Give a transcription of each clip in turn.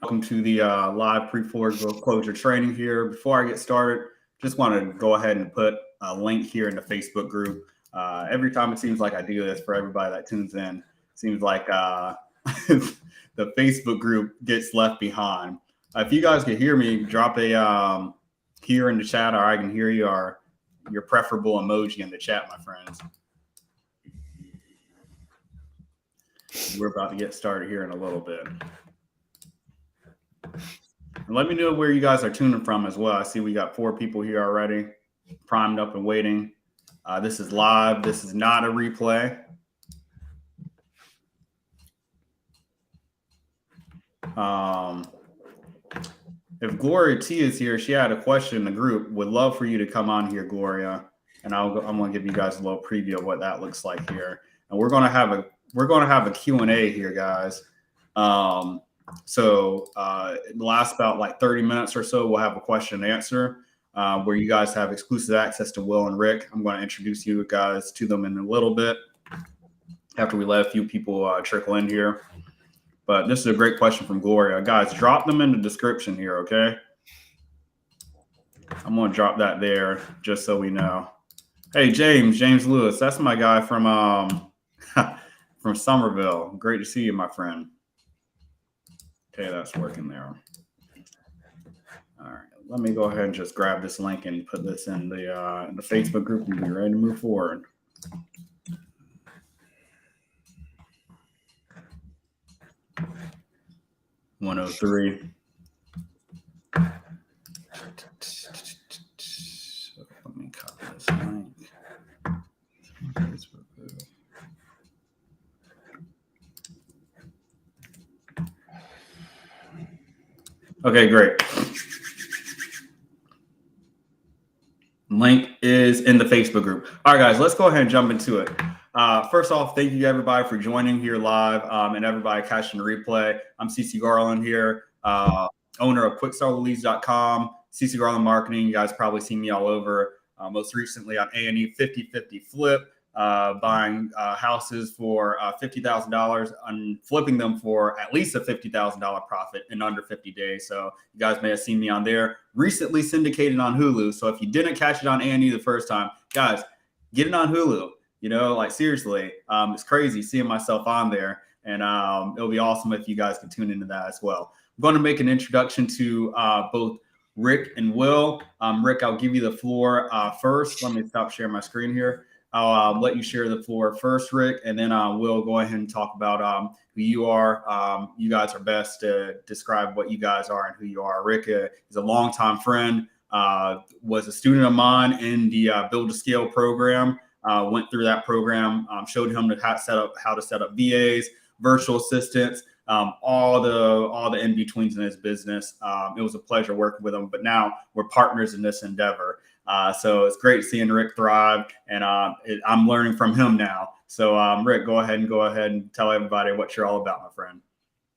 Welcome to the live pre-foreclosure training here. Before I get started, just want to go ahead and put a link here in the Facebook group. Every time it seems like I do this for everybody that tunes in, seems like the Facebook group gets left behind. If you guys can hear me, drop a here in the chat, or I can hear you, or your preferable emoji in the chat, my friends. We're about to get started here in a little bit. And let me know where you guys are tuning from as well. I see we got 4 people here already, primed up and waiting. This is live. This is not a replay. If Gloria T is here, she had a question in the group. Would love for you to come on here, Gloria, and I'm going to give you guys a little preview of what that looks like here. And we're going to have a Q&A here, guys. So it lasts about like 30 minutes or so. We'll have a question and answer where you guys have exclusive access to Will and Rick. I'm going to introduce you guys to them in a little bit after we let a few people trickle in here. But this is a great question from Gloria. Guys, drop them in the description here, okay? I'm going to drop that there just so we know. Hey, James Lewis. That's my guy from from Somerville. Great to see you, my friend. Okay, that's working there. All right, let me go ahead and just grab this link and put this in the Facebook group and be ready to move forward. $103. So let me copy this link. Okay, great. Link is in the Facebook group. All right, guys, let's go ahead and jump into it. First off, thank you everybody for joining here live and everybody catching the replay. I'm CC Garland here, owner of QuickStartLeads.com, CC Garland Marketing. You guys probably seen me all over. Most recently on A&E 50/50 Flip, buying houses for $50,000 and flipping them for at least a $50,000 profit in under 50 days. So you guys may have seen me on there. Recently syndicated on Hulu. So if you didn't catch it on A&E the first time, guys, get it on Hulu. You know, like seriously, it's crazy seeing myself on there. And it'll be awesome if you guys can tune into that as well. I'm going to make an introduction to both Rick and Will. Rick, I'll give you the floor first. Let me stop sharing my screen here. I'll let you share the floor first, Rick, and then we'll go ahead and talk about who you are. You guys are best to describe what you guys are and who you are. Rick is a longtime friend, was a student of mine in the Build to Scale program. Went through that program, showed him how to set up VAs, virtual assistants, all the in-betweens in his business. It was a pleasure working with him, but now we're partners in this endeavor. So it's great seeing Rick thrive, and I'm learning from him now. So Rick, go ahead and tell everybody what you're all about, my friend.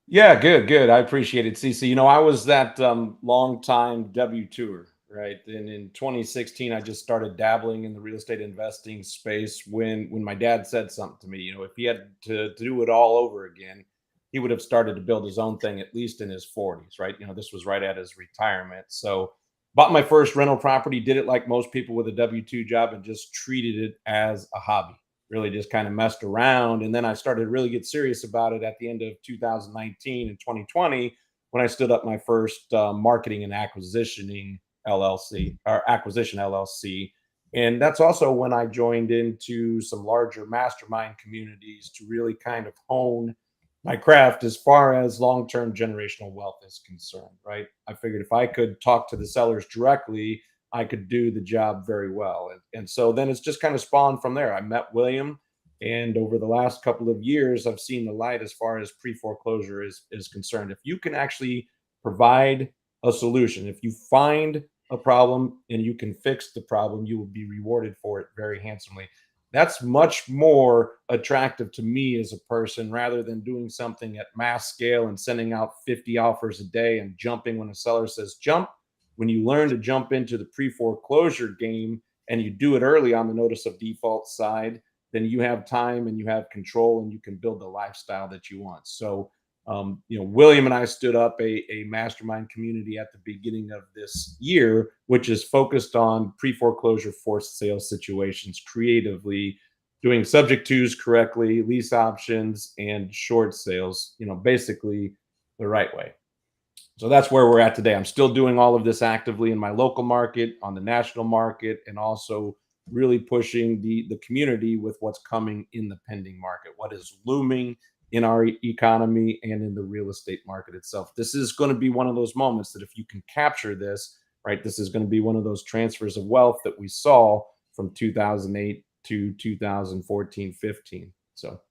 Yeah, good. I appreciate it, CC. You know, I was that long-time W-2er, right? And in 2016, I just started dabbling in the real estate investing space when my dad said something to me. You know, if he had to do it all over again, he would have started to build his own thing, at least in his 40s, right? You know, this was right at his retirement. So bought my first rental property, did it like most people with a W-2 job, and just treated it as a hobby. Really just kind of messed around. And then I started to really get serious about it at the end of 2019 and 2020 when I stood up my first marketing and acquisition LLC. And that's also when I joined into some larger mastermind communities to really kind of hone my craft as far as long-term generational wealth is concerned, right? I figured if I could talk to the sellers directly, I could do the job very well. And so then it's just kind of spawned from there. I met William, and over the last couple of years, I've seen the light as far as pre-foreclosure is concerned. If you can actually provide a solution, if you find a problem and you can fix the problem, you will be rewarded for it very handsomely. That's much more attractive to me as a person rather than doing something at mass scale and sending out 50 offers a day and jumping when a seller says jump. When you learn to jump into the pre-foreclosure game and you do it early on the notice of default side, then you have time and you have control and you can build the lifestyle that you want. So William and I stood up a mastermind community at the beginning of this year, which is focused on pre-foreclosure forced sale situations creatively, doing subject twos correctly, lease options, and short sales, basically the right way. So that's where we're at today. I'm still doing all of this actively in my local market, on the national market, and also really pushing the community with what's coming in the pending market, what is looming in our economy and in the real estate market itself. This is going to be one of those moments that if you can capture this, right, this is going to be one of those transfers of wealth that we saw from 2008 to 2014, 15. So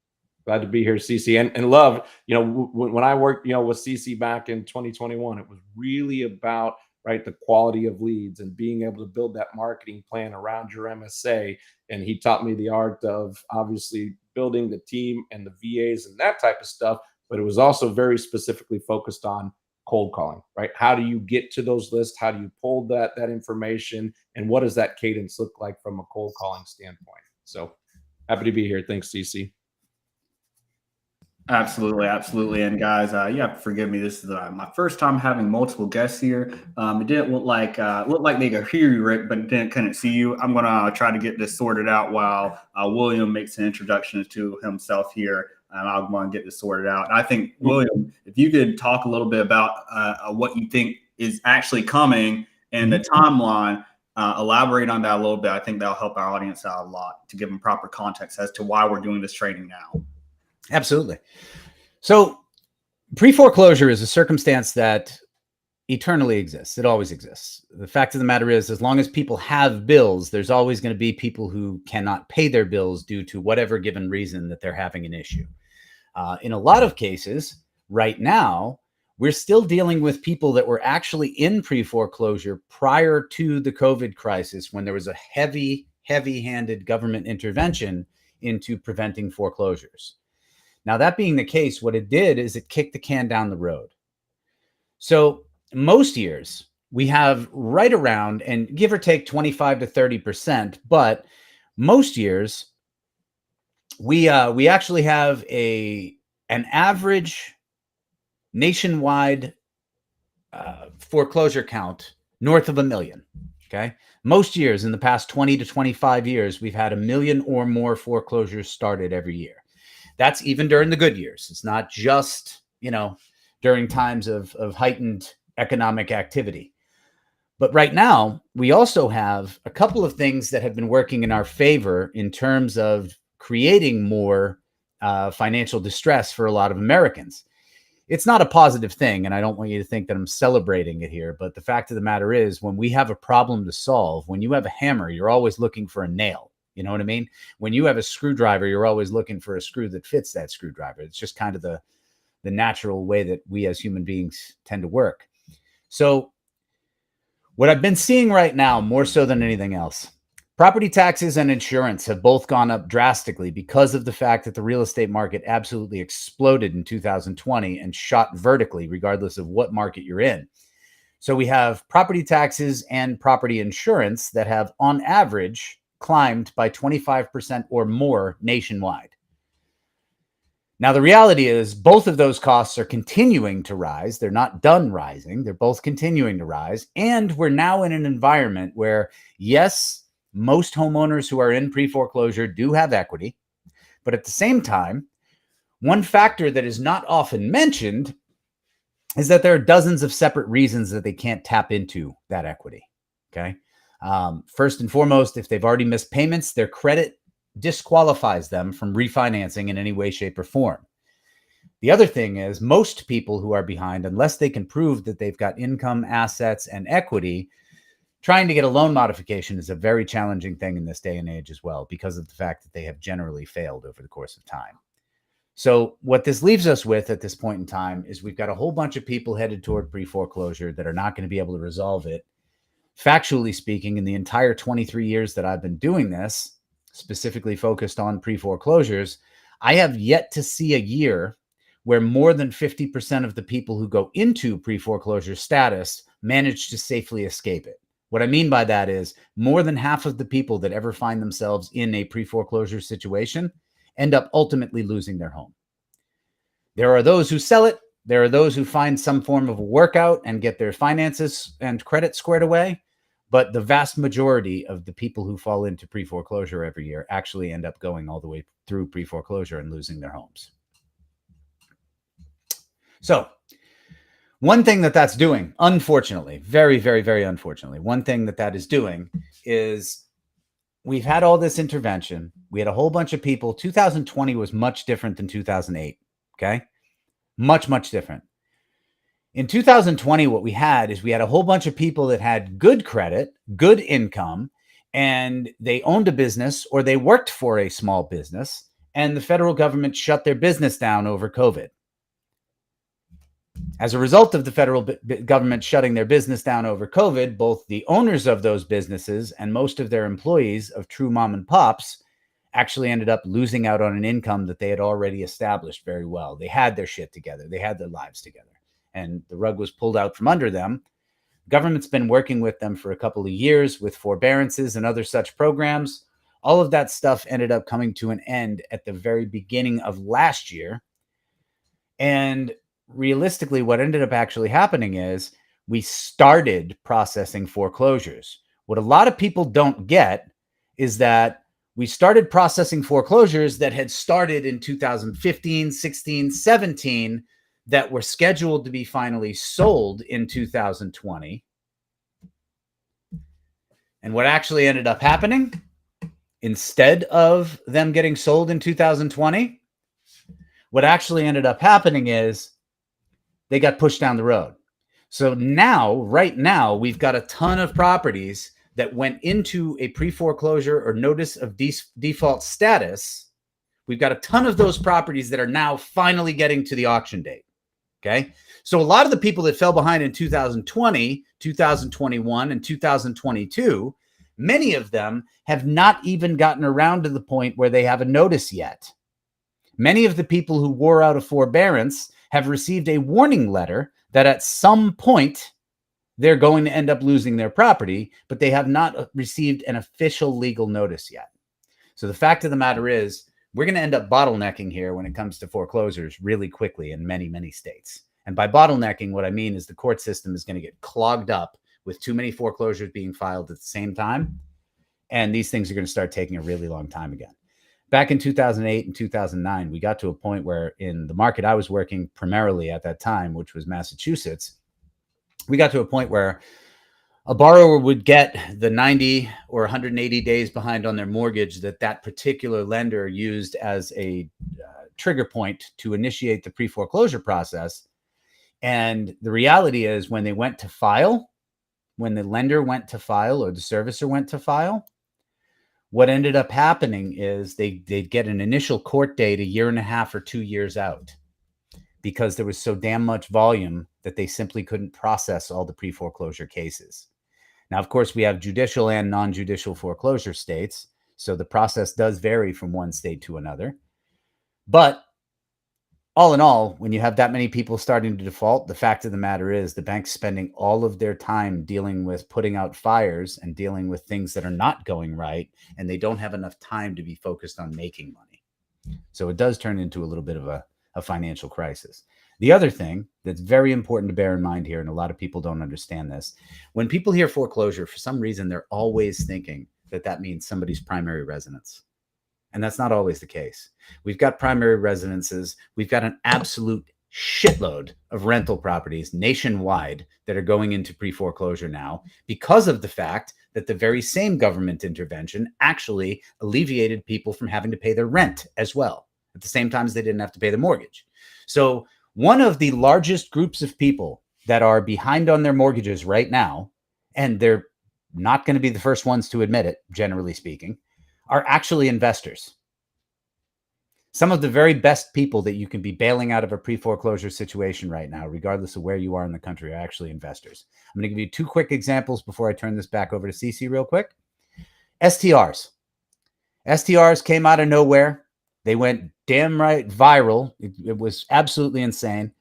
glad to be here, CC, and love, when I worked, with CC back in 2021, it was really about, right, the quality of leads and being able to build that marketing plan around your MSA. And he taught me the art of obviously building the team and the VAs and that type of stuff. But it was also very specifically focused on cold calling, right? How do you get to those lists? How do you pull that information? And what does that cadence look like from a cold calling standpoint? So happy to be here. Thanks, CC. Absolutely. And guys, you have to forgive me. This is my first time having multiple guests here. It didn't look like they could hear you, Rick, but couldn't see you. I'm gonna try to get this sorted out while William makes an introduction to himself here, and I'm gonna get this sorted out. And I think, William, if you could talk a little bit about what you think is actually coming and the timeline. Elaborate on that a little bit. I think that'll help our audience out a lot to give them proper context as to why we're doing this training now. Absolutely. So pre-foreclosure is a circumstance that eternally exists. It always exists. The fact of the matter is, as long as people have bills, there's always going to be people who cannot pay their bills due to whatever given reason that they're having an issue. In a lot of cases, right now, we're still dealing with people that were actually in pre-foreclosure prior to the COVID crisis, when there was a heavy-handed government intervention into preventing foreclosures. Now, that being the case, what it did is it kicked the can down the road. So most years we have right around, and give or take 25 to 30%, but most years we actually have an average nationwide foreclosure count north of 1 million. Okay. Most years in the past 20 to 25 years, we've had 1 million or more foreclosures started every year. That's even during the good years. It's not just, during times of heightened economic activity. But right now, we also have a couple of things that have been working in our favor in terms of creating more financial distress for a lot of Americans. It's not a positive thing, and I don't want you to think that I'm celebrating it here, but the fact of the matter is, when we have a problem to solve, when you have a hammer, you're always looking for a nail. You know what I mean? When you have a screwdriver, you're always looking for a screw that fits that screwdriver. It's just kind of the natural way that we as human beings tend to work. So what I've been seeing right now, more so than anything else, property taxes and insurance have both gone up drastically because of the fact that the real estate market absolutely exploded in 2020 and shot vertically, regardless of what market you're in. So we have property taxes and property insurance that have, on average, climbed by 25% or more nationwide. Now, the reality is both of those costs are continuing to rise. They're not done rising. They're both continuing to rise. And we're now in an environment where, yes, most homeowners who are in pre-foreclosure do have equity. But at the same time, one factor that is not often mentioned is that there are dozens of separate reasons that they can't tap into that equity. Okay. First and foremost, if they've already missed payments, their credit disqualifies them from refinancing in any way, shape, or form. The other thing is, most people who are behind, unless they can prove that they've got income, assets, and equity, trying to get a loan modification is a very challenging thing in this day and age as well, because of the fact that they have generally failed over the course of time. So what this leaves us with at this point in time is we've got a whole bunch of people headed toward pre-foreclosure that are not going to be able to resolve it. Factually speaking, in the entire 23 years that I've been doing this, specifically focused on pre-foreclosures, I have yet to see a year where more than 50% of the people who go into pre-foreclosure status manage to safely escape it. What I mean by that is more than half of the people that ever find themselves in a pre-foreclosure situation end up ultimately losing their home. There are those who sell it, There are those who find some form of a workout and get their finances and credit squared away. But the vast majority of the people who fall into pre-foreclosure every year actually end up going all the way through pre-foreclosure and losing their homes. So one thing that's doing, unfortunately, very, very, very unfortunately, one thing that is doing is we've had all this intervention. We had a whole bunch of people. 2020 was much different than 2008. Okay. Much, much different. In 2020, what we had is we had a whole bunch of people that had good credit, good income, and they owned a business or they worked for a small business, and the federal government shut their business down over COVID. As a result of the federal government shutting their business down over COVID, both the owners of those businesses and most of their employees of true mom and pops actually ended up losing out on an income that they had already established very well. They had their shit together. They had their lives together. And the rug was pulled out from under them. Government's been working with them for a couple of years with forbearances and other such programs. All of that stuff ended up coming to an end at the very beginning of last year. And realistically, what ended up actually happening is we started processing foreclosures. What a lot of people don't get is that we started processing foreclosures that had started in 2015, 16, 17 that were scheduled to be finally sold in 2020. And what actually ended up happening, instead of them getting sold in 2020, what actually ended up happening is they got pushed down the road. So now, right now, we've got a ton of properties that went into a pre-foreclosure or notice of default status. We've got a ton of those properties that are now finally getting to the auction date. Okay. So a lot of the people that fell behind in 2020, 2021, and 2022, many of them have not even gotten around to the point where they have a notice yet. Many of the people who wore out a forbearance have received a warning letter that at some point they're going to end up losing their property, but they have not received an official legal notice yet. So the fact of the matter is, we're going to end up bottlenecking here when it comes to foreclosures really quickly in many, many states. And by bottlenecking, what I mean is the court system is going to get clogged up with too many foreclosures being filed at the same time. And these things are going to start taking a really long time again. Back in 2008 and 2009, we got to a point where in the market I was working primarily at that time, which was Massachusetts, we got to a point where a borrower would get the 90 or 180 days behind on their mortgage that particular lender used as a trigger point to initiate the pre-foreclosure process. And the reality is when they went to file, when the lender went to file or the servicer went to file, what ended up happening is they'd get an initial court date a year and a half or 2 years out because there was so damn much volume that they simply couldn't process all the pre-foreclosure cases. Now, of course, we have judicial and non-judicial foreclosure states, so the process does vary from one state to another. But all in all, when you have that many people starting to default, the fact of the matter is the bank's spending all of their time dealing with putting out fires and dealing with things that are not going right, and they don't have enough time to be focused on making money. So it does turn into a little bit of a financial crisis. The other thing that's very important to bear in mind here, and a lot of people don't understand this, when people hear foreclosure, for some reason, they're always thinking that means somebody's primary residence. And that's not always the case. We've got primary residences. We've got an absolute shitload of rental properties nationwide that are going into pre-foreclosure now because of the fact that the very same government intervention actually alleviated people from having to pay their rent as well, at the same time as they didn't have to pay the mortgage. So one of the largest groups of people that are behind on their mortgages right now, and they're not going to be the first ones to admit it, generally speaking, are actually investors. Some of the very best people that you can be bailing out of a pre-foreclosure situation right now, regardless of where you are in the country, are actually investors. I'm going to give you two quick examples before I turn this back over to Cece real quick. STRs. STRs came out of nowhere. They went damn right viral. It was absolutely insane.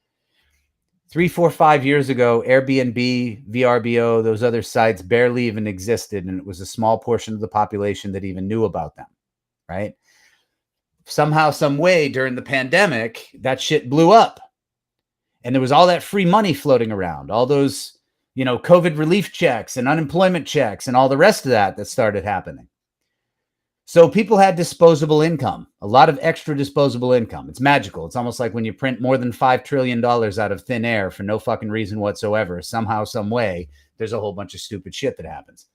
3, 4, 5 years ago, Airbnb, VRBO, those other sites barely even existed, and it was a small portion of the population that even knew about them, right? Somehow, some way during the pandemic, that shit blew up. And there was all that free money floating around, all those, COVID relief checks and unemployment checks and all the rest of that started happening. So people had disposable income, a lot of extra disposable income. It's magical. It's almost like when you print more than $5 trillion out of thin air for no fucking reason whatsoever. Somehow, some way, there's a whole bunch of stupid shit that happens.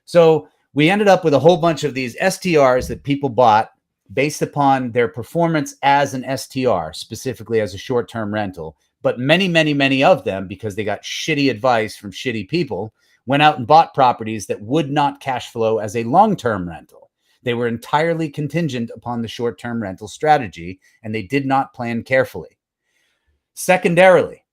So we ended up with a whole bunch of these STRs that people bought based upon their performance as an STR, specifically as a short-term rental. But many, many, many of them, because they got shitty advice from shitty people, went out and bought properties that would not cash flow as a long-term rental. They were entirely contingent upon the short-term rental strategy, and they did not plan carefully. Secondarily,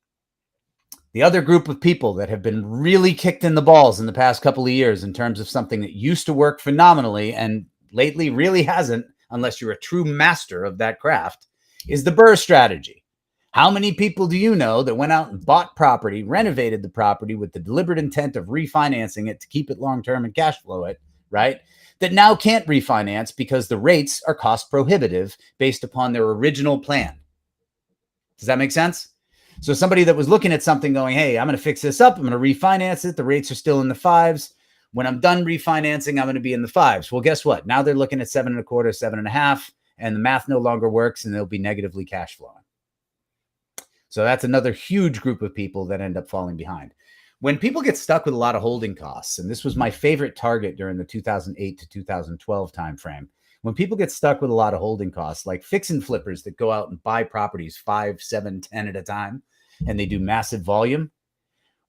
the other group of people that have been really kicked in the balls in the past couple of years in terms of something that used to work phenomenally and lately really hasn't, unless you're a true master of that craft, is the BRRRR strategy. How many people do you know that went out and bought property, renovated the property with the deliberate intent of refinancing it to keep it long-term and cash flow it, right? That now can't refinance because the rates are cost prohibitive based upon their original plan. Does that make sense? So somebody that was looking at something going, hey, I'm going to fix this up. I'm going to refinance it. The rates are still in the 5s. When I'm done refinancing, I'm going to be in the 5s. Well, guess what? Now they're looking at 7.25, 7.5, and the math no longer works and they'll be negatively cash flowing. So that's another huge group of people that end up falling behind. When people get stuck with a lot of holding costs, and this was my favorite target during the 2008 to 2012 timeframe, when people get stuck with a lot of holding costs, like fix and flippers that go out and buy properties 5, 7, 10 at a time, and they do massive volume,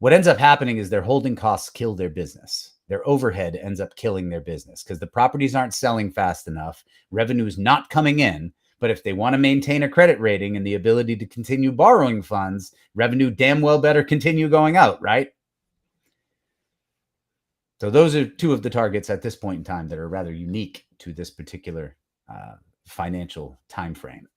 what ends up happening is their holding costs kill their business. Their overhead ends up killing their business because the properties aren't selling fast enough. Revenue is not coming in. But if they want to maintain a credit rating and the ability to continue borrowing funds, revenue damn well better continue going out, right? So those are two of the targets at this point in time that are rather unique to this particular financial time frame.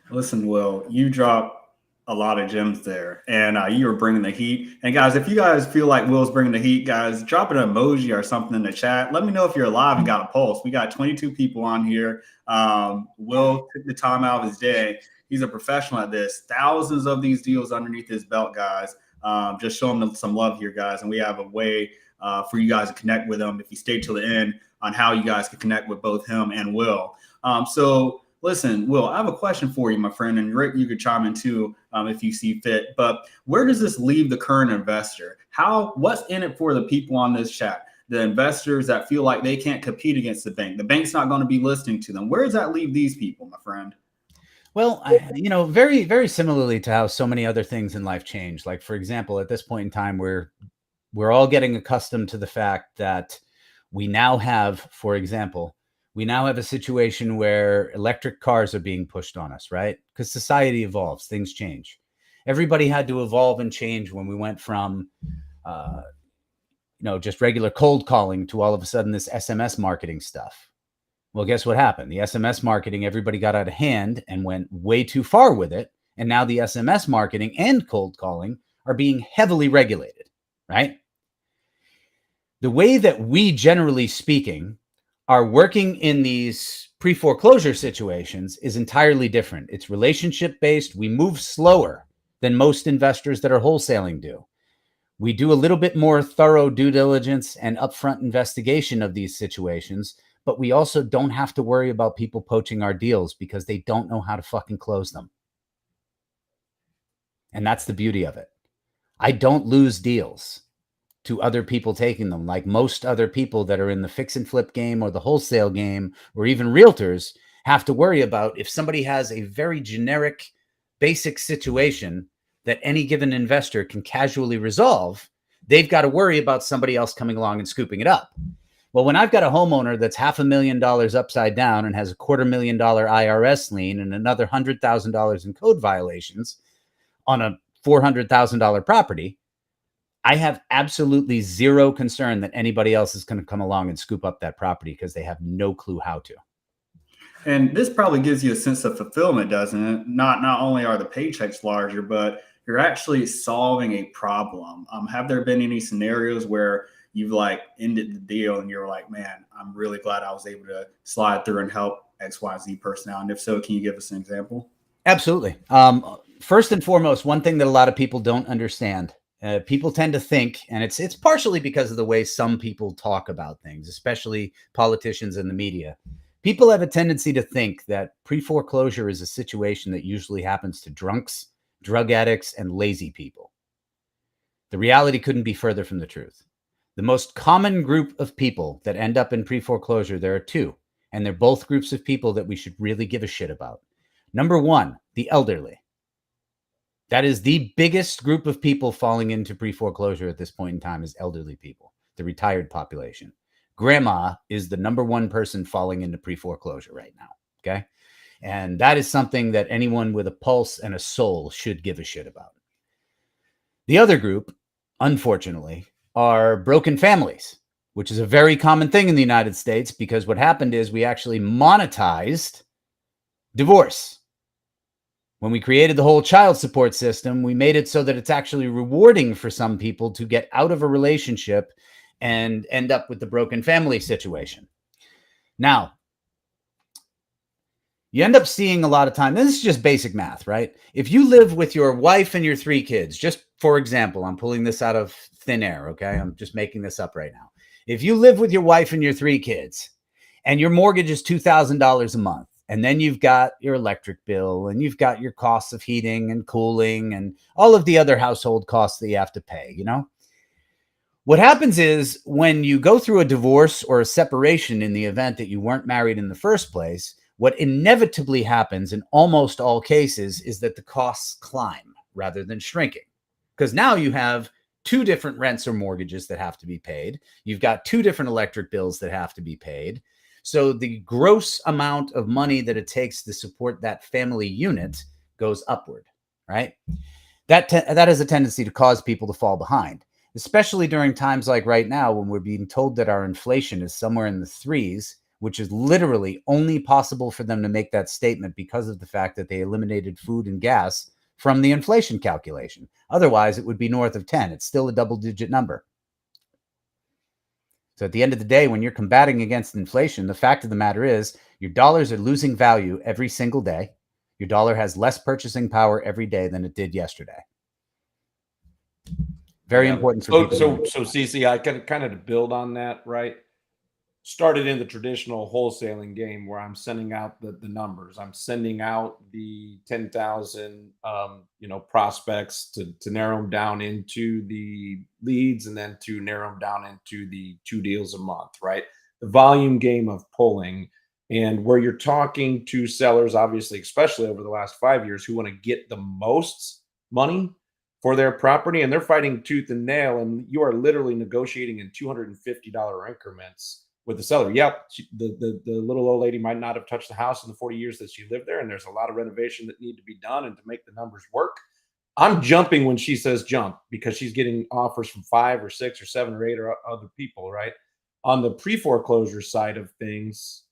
Listen, Will, you dropped a lot of gems there, and you were bringing the heat. And guys, if you guys feel like Will's bringing the heat, guys, drop an emoji or something in the chat. Let me know if you're alive and got a pulse. We got 22 people on here. Will took the time out of his day. He's a professional at this. Thousands of these deals underneath his belt, guys. Just show him some love here, guys. And we have a way for you guys to connect with him if you stay till the end on how you guys can connect with both him and Will. So listen, Will, I have a question for you, my friend, and Rick, you could chime in too if you see fit. But where does this leave the current investor? What's in it for the people on this chat? The investors that feel like they can't compete against the bank. The bank's not going to be listening to them. Where does that leave these people, my friend? Well, very, very similarly to how so many other things in life change. Like, for example, at this point in time, we're all getting accustomed to the fact that we now have, for example, a situation where electric cars are being pushed on us, right? Because society evolves, things change. Everybody had to evolve and change when we went from, just regular cold calling to all of a sudden this SMS marketing stuff. Well, guess what happened? The SMS marketing, everybody got out of hand and went way too far with it. And now the SMS marketing and cold calling are being heavily regulated, right? The way that we, generally speaking, are working in these pre-foreclosure situations is entirely different. It's relationship-based. We move slower than most investors that are wholesaling do. We do a little bit more thorough due diligence and upfront investigation of these situations, but we also don't have to worry about people poaching our deals because they don't know how to fucking close them. And that's the beauty of it. I don't lose deals to other people taking them, like most other people that are in the fix and flip game or the wholesale game, or even realtors have to worry about. If somebody has a very generic, basic situation that any given investor can casually resolve, they've got to worry about somebody else coming along and scooping it up. Well, when I've got a homeowner that's $500,000 upside down and has a $250,000 IRS lien and another $100,000 in code violations on a $400,000 property, I have absolutely zero concern that anybody else is going to come along and scoop up that property because they have no clue how to. And this probably gives you a sense of fulfillment, doesn't it? Not only are the paychecks larger, but you're actually solving a problem. Have there been any scenarios where you've ended the deal and you're like, man, I'm really glad I was able to slide through and help XYZ person out? And if so, can you give us an example? Absolutely. First and foremost, one thing that a lot of people don't understand, people tend to think, and it's partially because of the way some people talk about things, especially politicians and the media. People have a tendency to think that pre-foreclosure is a situation that usually happens to drunks, drug addicts, and lazy people. The reality couldn't be further from the truth. The most common group of people that end up in pre-foreclosure, there are two, and they're both groups of people that we should really give a shit about. Number one, the elderly. That is the biggest group of people falling into pre-foreclosure at this point in time, is elderly people, the retired population. Grandma is the number one person falling into pre-foreclosure right now. Okay. And that is something that anyone with a pulse and a soul should give a shit about. The other group, unfortunately, are broken families, which is a very common thing in the United States, because what happened is we actually monetized divorce. When we created the whole child support system, we made it so that it's actually rewarding for some people to get out of a relationship and end up with the broken family situation. Now, you end up seeing a lot of time, this is just basic math, right? If you live with your wife and your 3 kids, just for example, I'm pulling this out of thin air, okay? I'm just making this up right now. If you live with your wife and your 3 kids and your mortgage is $2,000 a month, and then you've got your electric bill, and you've got your costs of heating and cooling and all of the other household costs that you have to pay, you know? What happens is when you go through a divorce or a separation, in the event that you weren't married in the first place, what inevitably happens in almost all cases is that the costs climb rather than shrinking. Because now you have 2 different rents or mortgages that have to be paid. You've got 2 different electric bills that have to be paid. So the gross amount of money that it takes to support that family unit goes upward, right? That has a tendency to cause people to fall behind, especially during times like right now, when we're being told that our inflation is somewhere in the 3s, which is literally only possible for them to make that statement because of the fact that they eliminated food and gas from the inflation calculation. Otherwise, it would be north of 10. It's still a double-digit number. So at the end of the day, when you're combating against inflation, the fact of the matter is your dollars are losing value every single day. Your dollar has less purchasing power every day than it did yesterday. Very important for people. So CC, I can kind of to build on that, right? Started in the traditional wholesaling game where I'm sending out the numbers. I'm sending out the 10,000 prospects to narrow them down into the leads, and then to narrow them down into the 2 deals a month, right? The volume game of pulling, and where you're talking to sellers, obviously, especially over the last 5 years, who want to get the most money for their property, and they're fighting tooth and nail, and you are literally negotiating in $250 increments with the seller. Yep, the little old lady might not have touched the house in the 40 years that she lived there, and there's a lot of renovation that need to be done and to make the numbers work. I'm jumping when she says jump, because she's getting offers from 5 or 6 or 7 or 8 or other people, right? On the pre-foreclosure side of things,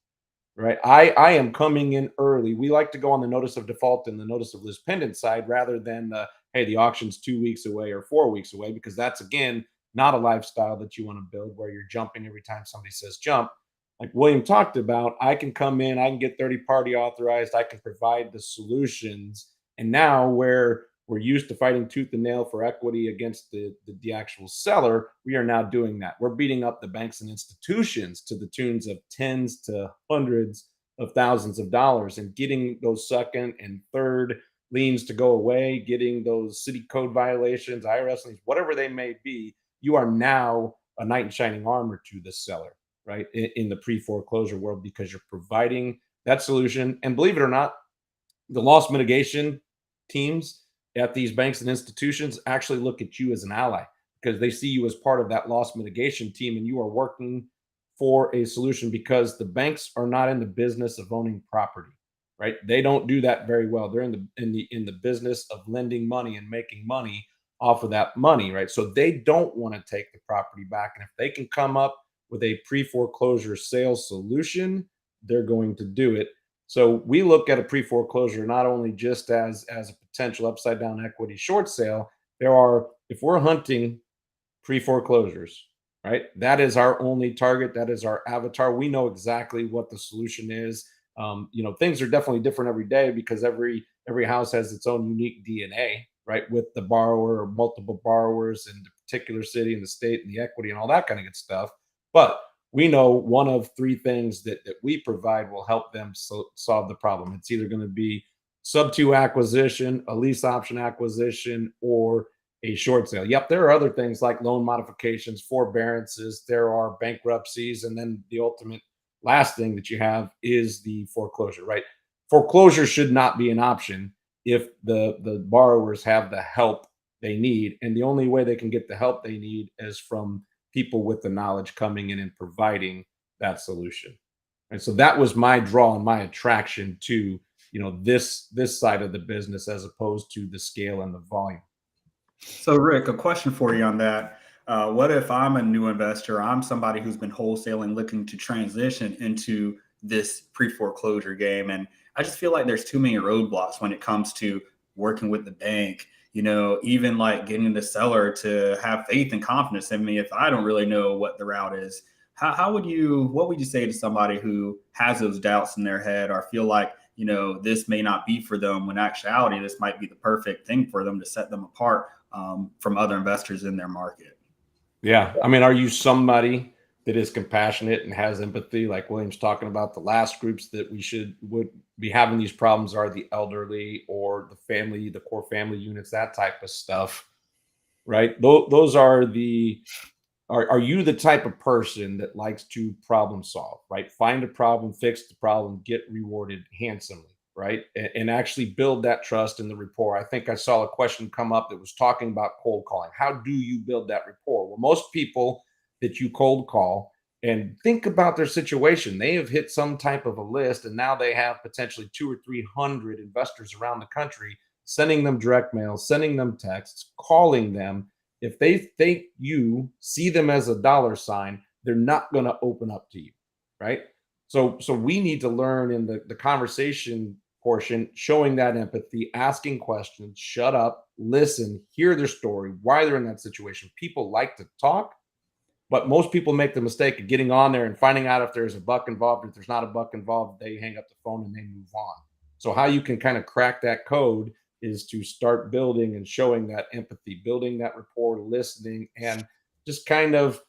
right, I am coming in early. We like to go on the notice of default and the notice of list pendant side rather than the, hey, the auction's 2 weeks away or 4 weeks away, because that's, again, not a lifestyle that you want to build where you're jumping every time somebody says jump. Like William talked about, I can come in, I can get 30-party authorized, I can provide the solutions. And now, where we're used to fighting tooth and nail for equity against the actual seller, we are now doing that. We're beating up the banks and institutions to the tunes of tens to hundreds of thousands of dollars, and getting those second and third liens to go away, getting those city code violations, IRS liens, whatever they may be. You are now a knight in shining armor to the seller, right? In the pre-foreclosure world, because you're providing that solution. And believe it or not, the loss mitigation teams at these banks and institutions actually look at you as an ally, because they see you as part of that loss mitigation team, and you are working for a solution, because the banks are not in the business of owning property, right? They don't do that very well. They're in the business of lending money and making money off of that money, right? So they don't want to take the property back. And if they can come up with a pre-foreclosure sales solution, they're going to do it. So we look at a pre-foreclosure not only just as a potential upside down equity short sale. If we're hunting pre-foreclosures, right? That is our only target. That is our avatar. We know exactly what the solution is. Things are definitely different every day, because every every house has its own unique DNA, right? With the borrower or multiple borrowers in the particular city and the state and the equity and all that kind of good stuff. But we know one of three things that we provide will help them solve the problem. It's either going to be sub two acquisition, a lease option acquisition, or a short sale. Yep, there are other things like loan modifications, forbearances, there are bankruptcies, and then the ultimate last thing that you have is the foreclosure, right? Foreclosure should not be an option if the borrowers have the help they need. And the only way they can get the help they need is from people with the knowledge coming in and providing that solution. And so that was my draw and my attraction to, this side of the business as opposed to the scale and the volume. So, Rick, a question for you on that. What if I'm a new investor? I'm somebody who's been wholesaling, looking to transition into this pre-foreclosure game. And I just feel like there's too many roadblocks when it comes to working with the bank, even like getting the seller to have faith and confidence in me if I don't really know what the route is. What would you say to somebody who has those doubts in their head or feel like, this may not be for them when actuality, this might be the perfect thing for them to set them apart from other investors in their market? Yeah. I mean, are you somebody that is compassionate and has empathy? Like William's talking about, the last groups that would be having these problems are the elderly or the family, the core family units, that type of stuff, right? Those are are you the type of person that likes to problem solve, right? Find a problem, fix the problem, get rewarded handsomely, right? And actually build that trust and the rapport. I think I saw a question come up that was talking about cold calling. How do you build that rapport? Well, most people that you cold call and think about their situation, they have hit some type of a list, and now they have potentially 200 or 300 investors around the country sending them direct mail, sending them texts, calling them. If they think you see them as a dollar sign, they're not going to open up to you, right? So we need to learn in the conversation portion, showing that empathy, asking questions, shut up, listen, hear their story, why they're in that situation. People like to talk, but most people make the mistake of getting on there and finding out if there's a buck involved. If there's not a buck involved, they hang up the phone and they move on. So how you can kind of crack that code is to start building and showing that empathy, building that rapport, listening, and just kind of,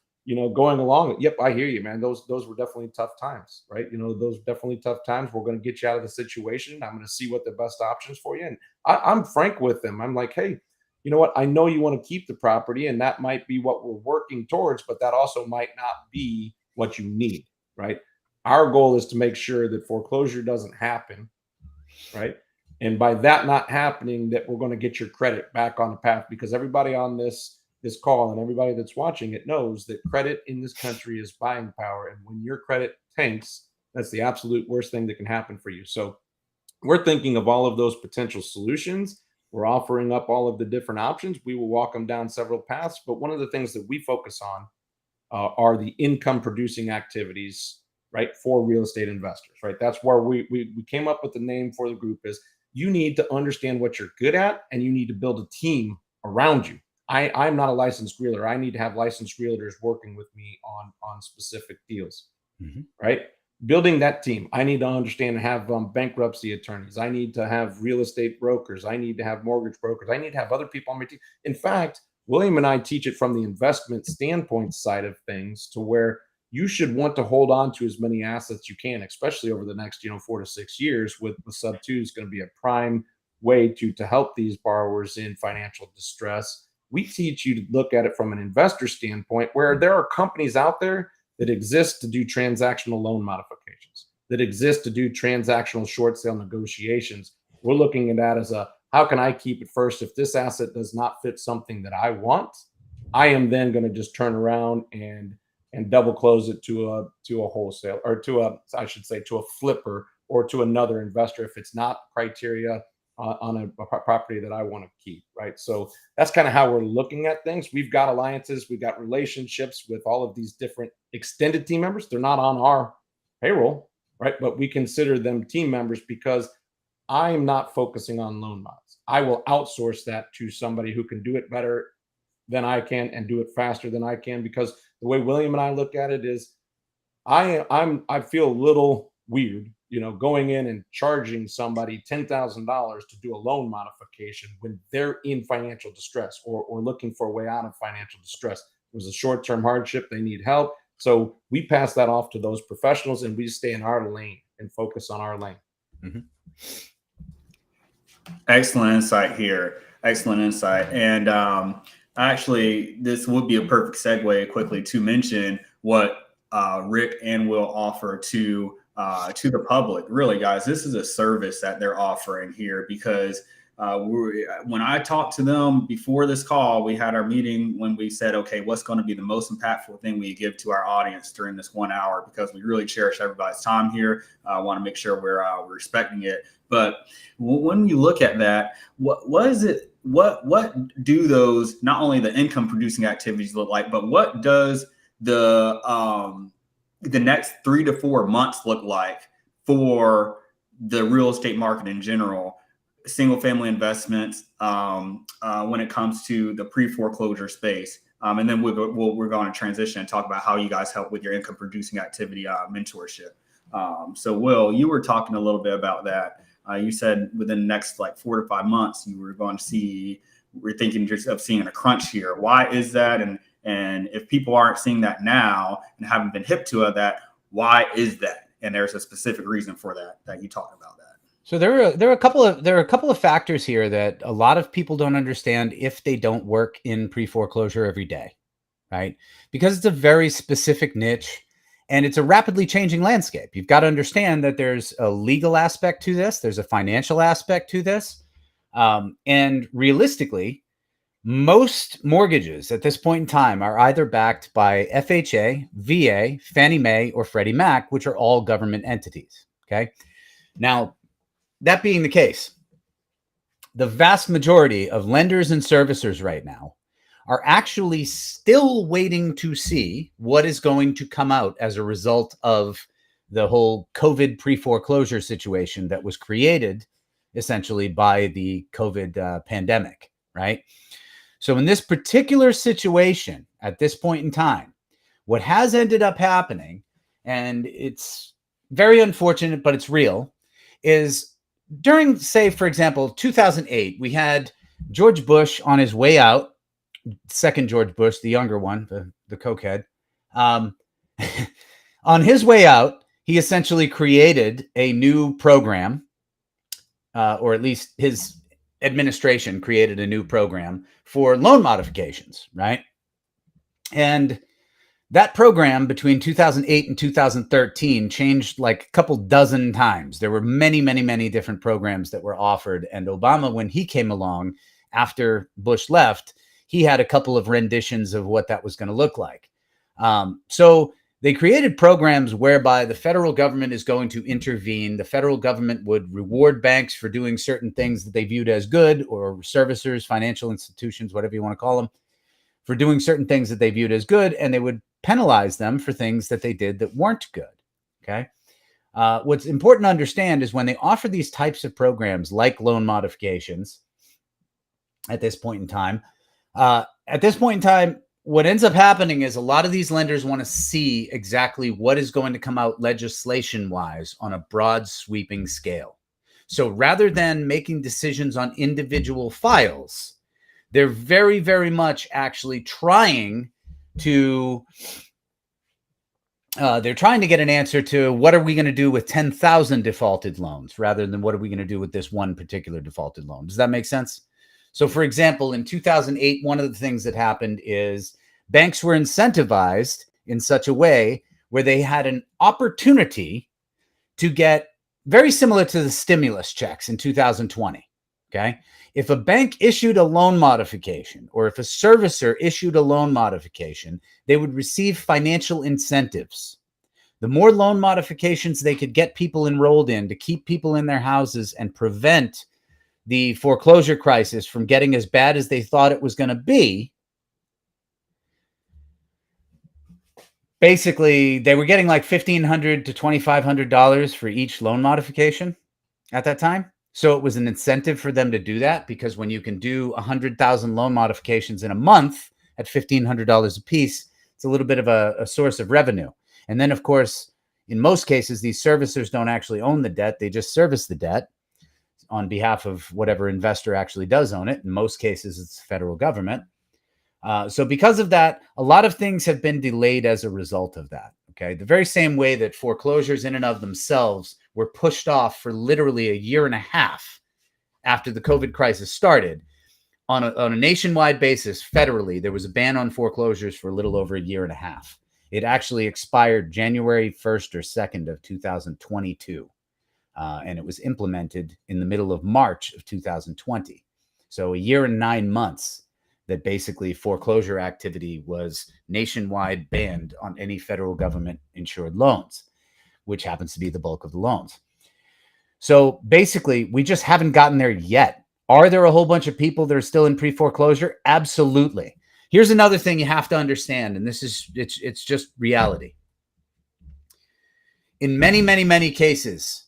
going along. Yep, I hear you, man. Those were definitely tough times, right? Those definitely tough times. We're going to get you out of the situation. I'm going to see what the best options for you. And I'm frank with them. I'm like, hey, you know what? I know you want to keep the property, and that might be what we're working towards, but that also might not be what you need, right? Our goal is to make sure that foreclosure doesn't happen, right? And by that not happening, that we're going to get your credit back on the path, because everybody on this call and everybody that's watching it knows that credit in this country is buying power. And when your credit tanks, that's the absolute worst thing that can happen for you. So we're thinking of all of those potential solutions. We're offering up all of the different options. We will walk them down several paths. But one of the things that we focus on are the income producing activities, right, for real estate investors, right? That's where we came up with the name for the group is you need to understand what you're good at, and you need to build a team around you. I'm not a licensed realtor. I need to have licensed realtors working with me on specific deals, right? Building that team. I need to understand and have bankruptcy attorneys. I need to have real estate brokers. I need to have mortgage brokers. I need to have other people on my team. In fact, William and I teach it from the investment standpoint side of things, to where you should want to hold on to as many assets you can, especially over the next 4 to 6 years. With sub 2 is going to be a prime way to help these borrowers in financial distress. We teach you to look at it from an investor standpoint, where there are companies out there that exist to do transactional loan modifications, that exist to do transactional short sale negotiations. We're looking at that as how can I keep it first? If this asset does not fit something that I want, I am then going to just turn around and double close it to a wholesale, or to a flipper, or to another investor if it's not criteria on a property that I want to keep, right? So that's kind of how we're looking at things. We've got alliances, we've got relationships with all of these different extended team members. They're not on our payroll, right? But we consider them team members because I'm not focusing on loan mods. I will outsource that to somebody who can do it better than I can and do it faster than I can, because the way William and I look at it is I feel a little weird, going in and charging somebody $10,000 to do a loan modification when they're in financial distress or looking for a way out of financial distress. It was a short-term hardship. They need help. So we pass that off to those professionals, and we stay in our lane and focus on our lane. Mm-hmm. Excellent insight here. Excellent insight. And actually, this would be a perfect segue quickly to mention what Rick and Will offer to the public. Really, guys, this is a service that they're offering here because when I talked to them before this call, we had our meeting when we said, okay, what's going to be the most impactful thing we give to our audience during this 1 hour, because we really cherish everybody's time here. I want to make sure we're respecting it. But when you look at that, what is it? What do those, not only the income producing activities look like, but what does the next 3 to 4 months look like for the real estate market in general, single family investments, when it comes to the pre-foreclosure space? And then we're going to transition and talk about how you guys help with your income producing activity mentorship. So Will, you were talking a little bit about that. You said within the next 4 to 5 months, you were going to we're thinking just of seeing a crunch here. Why is that? And if people aren't seeing that now and haven't been hip to that, why is that? And there's a specific reason for that you talked about that. So there are a couple of factors here that a lot of people don't understand if they don't work in pre-foreclosure every day, right? Because it's a very specific niche and it's a rapidly changing landscape. You've got to understand that there's a legal aspect to this, there's a financial aspect to this, and realistically, most mortgages at this point in time are either backed by FHA, VA, Fannie Mae, or Freddie Mac, which are all government entities. Okay. Now, that being the case, the vast majority of lenders and servicers right now are actually still waiting to see what is going to come out as a result of the whole COVID pre-foreclosure situation that was created essentially by the COVID pandemic, right? So in this particular situation, at this point in time, what has ended up happening, and it's very unfortunate, but it's real, is during, say, for example, 2008, we had George Bush on his way out, second George Bush, the younger one, the cokehead. On his way out, he essentially created a new program, or at least his administration created a new program for loan modifications, right? And that program between 2008 and 2013 changed a couple dozen times. There were many, many, many different programs that were offered. And Obama, when he came along after Bush left, he had a couple of renditions of what that was going to look like. So they created programs whereby the federal government is going to intervene. The federal government would reward banks for doing certain things that they viewed as good, or servicers, financial institutions, whatever you want to call them, for doing certain things that they viewed as good, and they would penalize them for things that they did that weren't good. Okay. What's important to understand is when they offer these types of programs like loan modifications at this point in time, what ends up happening is a lot of these lenders want to see exactly what is going to come out legislation-wise on a broad sweeping scale. So rather than making decisions on individual files, they're very, very much actually trying to get an answer to what are we going to do with 10,000 defaulted loans rather than what are we going to do with this one particular defaulted loan. Does that make sense? So, for example, in 2008, one of the things that happened is banks were incentivized in such a way where they had an opportunity to get very similar to the stimulus checks in 2020. Okay. If a bank issued a loan modification or if a servicer issued a loan modification, they would receive financial incentives. The more loan modifications they could get people enrolled in to keep people in their houses and prevent the foreclosure crisis from getting as bad as they thought it was going to be, basically they were getting $1,500 to $2,500 for each loan modification at that time. So it was an incentive for them to do that, because when you can do 100,000 loan modifications in a month at $1,500 a piece, it's a little bit of a source of revenue. And then, of course, In most cases, these servicers don't actually own the debt. They just service the debt on behalf of whatever investor actually does own it. In most cases, it's the federal government. So because of that, a lot of things have been delayed as a result of that. Okay. The very same way that foreclosures in and of themselves were pushed off for literally a year and a half after the COVID crisis started. On a nationwide basis, federally, there was a ban on foreclosures for a little over a year and a half. It actually expired January 1st or 2nd of 2022. And it was implemented in the middle of March of 2020. So a year and 9 months that basically foreclosure activity was nationwide banned on any federal government insured loans, which happens to be the bulk of the loans. So basically, we just haven't gotten there yet. Are there a whole bunch of people that are still in pre-foreclosure? Absolutely. Here's another thing you have to understand, and this is, it's just reality. In many, many, many cases,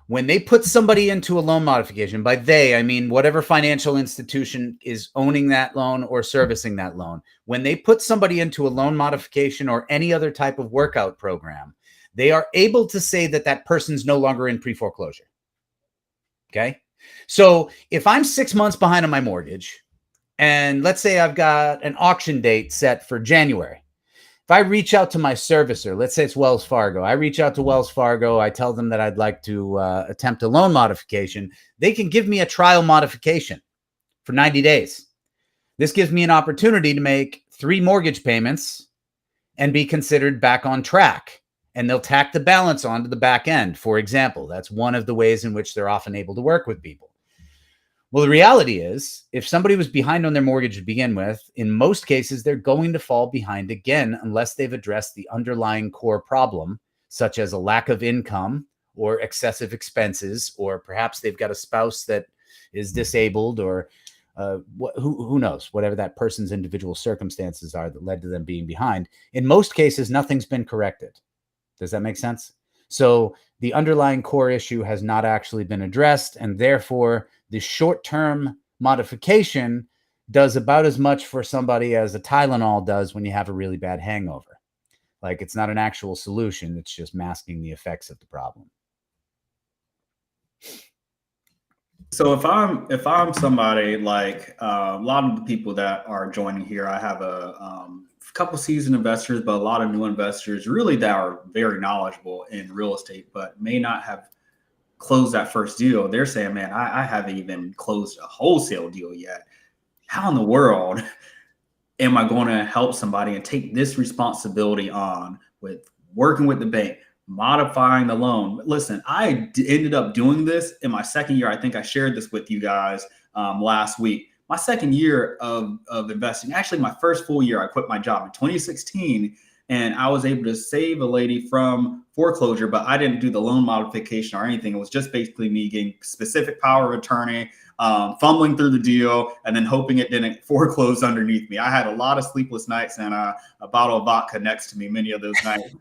when they put somebody into a loan modification, by they, I mean whatever financial institution is owning that loan or servicing that loan, when they put somebody into a loan modification or any other type of workout program, they are able to say that that person's no longer in pre-foreclosure. Okay? So if I'm 6 months behind on my mortgage, and let's say I've got an auction date set for January, if I reach out to my servicer, let's say it's Wells Fargo, I reach out to Wells Fargo, I tell them that I'd like to attempt a loan modification, they can give me a trial modification for 90 days. This gives me an opportunity to make 3 mortgage payments and be considered back on track. And they'll tack the balance onto the back end, for example. That's one of the ways in which they're often able to work with people. Well, the reality is, if somebody was behind on their mortgage to begin with, in most cases, they're going to fall behind again unless they've addressed the underlying core problem, such as a lack of income or excessive expenses, or perhaps they've got a spouse that is disabled, or who knows, whatever that person's individual circumstances are that led to them being behind. In most cases, nothing's been corrected. Does that make sense? So the underlying core issue has not actually been addressed, and therefore the short-term modification does about as much for somebody as a Tylenol does when you have a really bad hangover. Like, it's not an actual solution. It's just masking the effects of the problem. So if I'm somebody like a lot of the people that are joining here, I have a couple seasoned investors, but a lot of new investors really that are very knowledgeable in real estate, but may not have closed that first deal. They're saying, man, I haven't even closed a wholesale deal yet. How in the world am I going to help somebody and take this responsibility on with working with the bank, modifying the loan? Listen, I ended up doing this in my second year. I think I shared this with you guys last week. My second year of investing, actually my first full year, I quit my job in 2016, and I was able to save a lady from foreclosure, but I didn't do the loan modification or anything. It was just basically me getting specific power of attorney, fumbling through the deal, and then hoping it didn't foreclose underneath me. I had a lot of sleepless nights and a bottle of vodka next to me many of those nights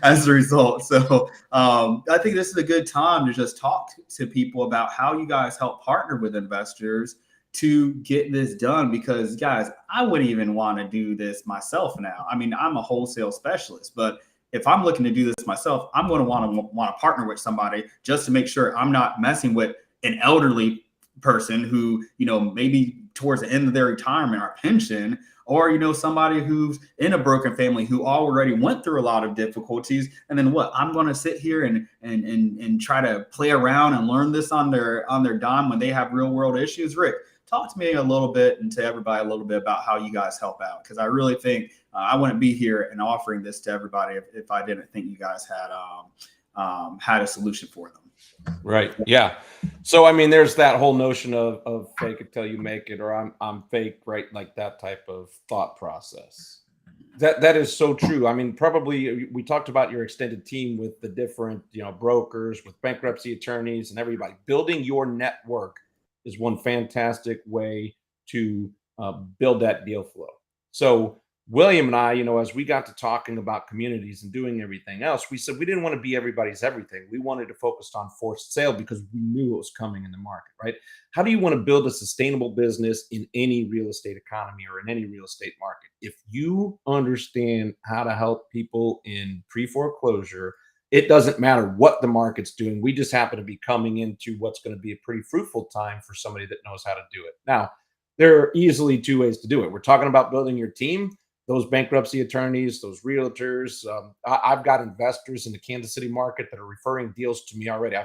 as a result. So I think this is a good time to just talk to people about how you guys help partner with investors to get this done, because guys, I wouldn't even want to do this myself now. I mean, I'm a wholesale specialist, but if I'm looking to do this myself, I'm going to want to partner with somebody just to make sure I'm not messing with an elderly person who, you know, maybe towards the end of their retirement or pension, or, you know, somebody who's in a broken family who already went through a lot of difficulties. And then what? I'm going to sit here and try to play around and learn this on their dime when they have real world issues. Rick, talk to me a little bit and to everybody a little bit about how you guys help out, because I really think I wouldn't be here and offering this to everybody if I didn't think you guys had a solution for them. Right. Yeah. So, I mean, there's that whole notion of fake it till you make it, or I'm fake, right? Like that type of thought process. That is so true. I mean, probably we talked about your extended team with the different, you know, brokers, with bankruptcy attorneys and everybody. Building your network is one fantastic way to build that deal flow. So William and I, as we got to talking about communities and doing everything else, we said we didn't want to be everybody's everything. We wanted to focus on forced sale because we knew it was coming in the market, right? How do you want to build a sustainable business in any real estate economy or in any real estate market? If you understand how to help people in pre-foreclosure, it doesn't matter what the market's doing. We just happen to be coming into what's going to be a pretty fruitful time for somebody that knows how to do it. Now, there are easily two ways to do it. We're talking about building your team, those bankruptcy attorneys, those realtors. I've got investors in the Kansas City market that are referring deals to me already.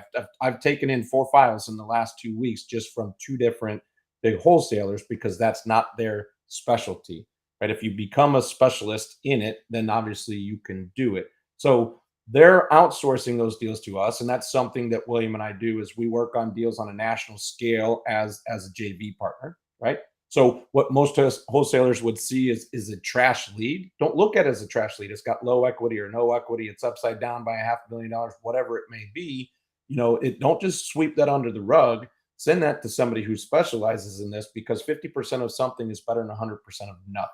I've taken in 4 files in the last 2 weeks just from 2 different big wholesalers because that's not their specialty, right? If you become a specialist in it, then obviously you can do it. So they're outsourcing those deals to us, and that's something that William and I do is we work on deals on a national scale as a JV partner, right? So what most wholesalers would see is a trash lead. Don't look at it as a trash lead. It's got low equity or no equity. It's upside down by $500,000, whatever it may be. Don't just sweep that under the rug. Send that to somebody who specializes in this because 50% of something is better than 100% of nothing,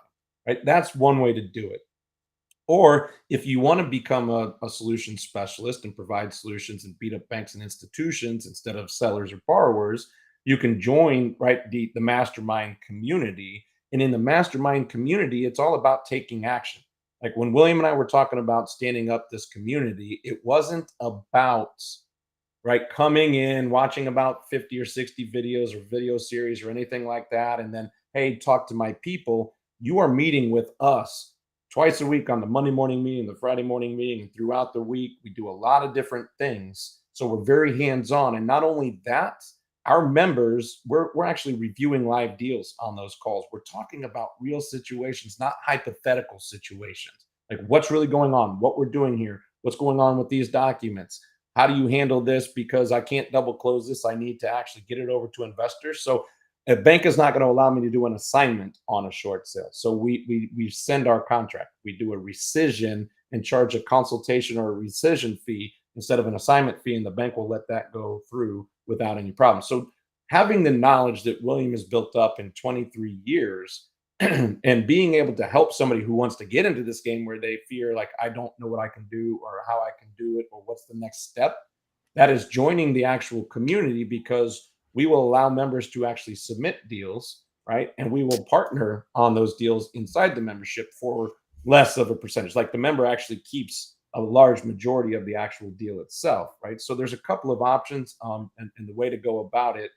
right? That's one way to do it. Or if you want to become a solution specialist and provide solutions and beat up banks and institutions instead of sellers or borrowers, you can join the mastermind community. And in the mastermind community, it's all about taking action. Like when William and I were talking about standing up this community, it wasn't about coming in, watching about 50 or 60 videos or video series or anything like that, and then, hey, talk to my people. You are meeting with us twice a week on the Monday morning meeting, the Friday morning meeting, and throughout the week. We do a lot of different things. So we're very hands-on. And not only that, our members, we're actually reviewing live deals on those calls. We're talking about real situations, not hypothetical situations. Like what's really going on, what we're doing here, what's going on with these documents. How do you handle this? Because I can't double close this. I need to actually get it over to investors. So a bank is not going to allow me to do an assignment on a short sale. So we send our contract. We do a rescission and charge a consultation or a rescission fee instead of an assignment fee, and the bank will let that go through without any problem. So having the knowledge that William has built up in 23 years and being able to help somebody who wants to get into this game where they fear like, I don't know what I can do or how I can do it or what's the next step, that is joining the actual community because we will allow members to actually submit deals, right? And we will partner on those deals inside the membership for less of a percentage. Like the member actually keeps a large majority of the actual deal itself, right? So there's a couple of options and the way to go about it.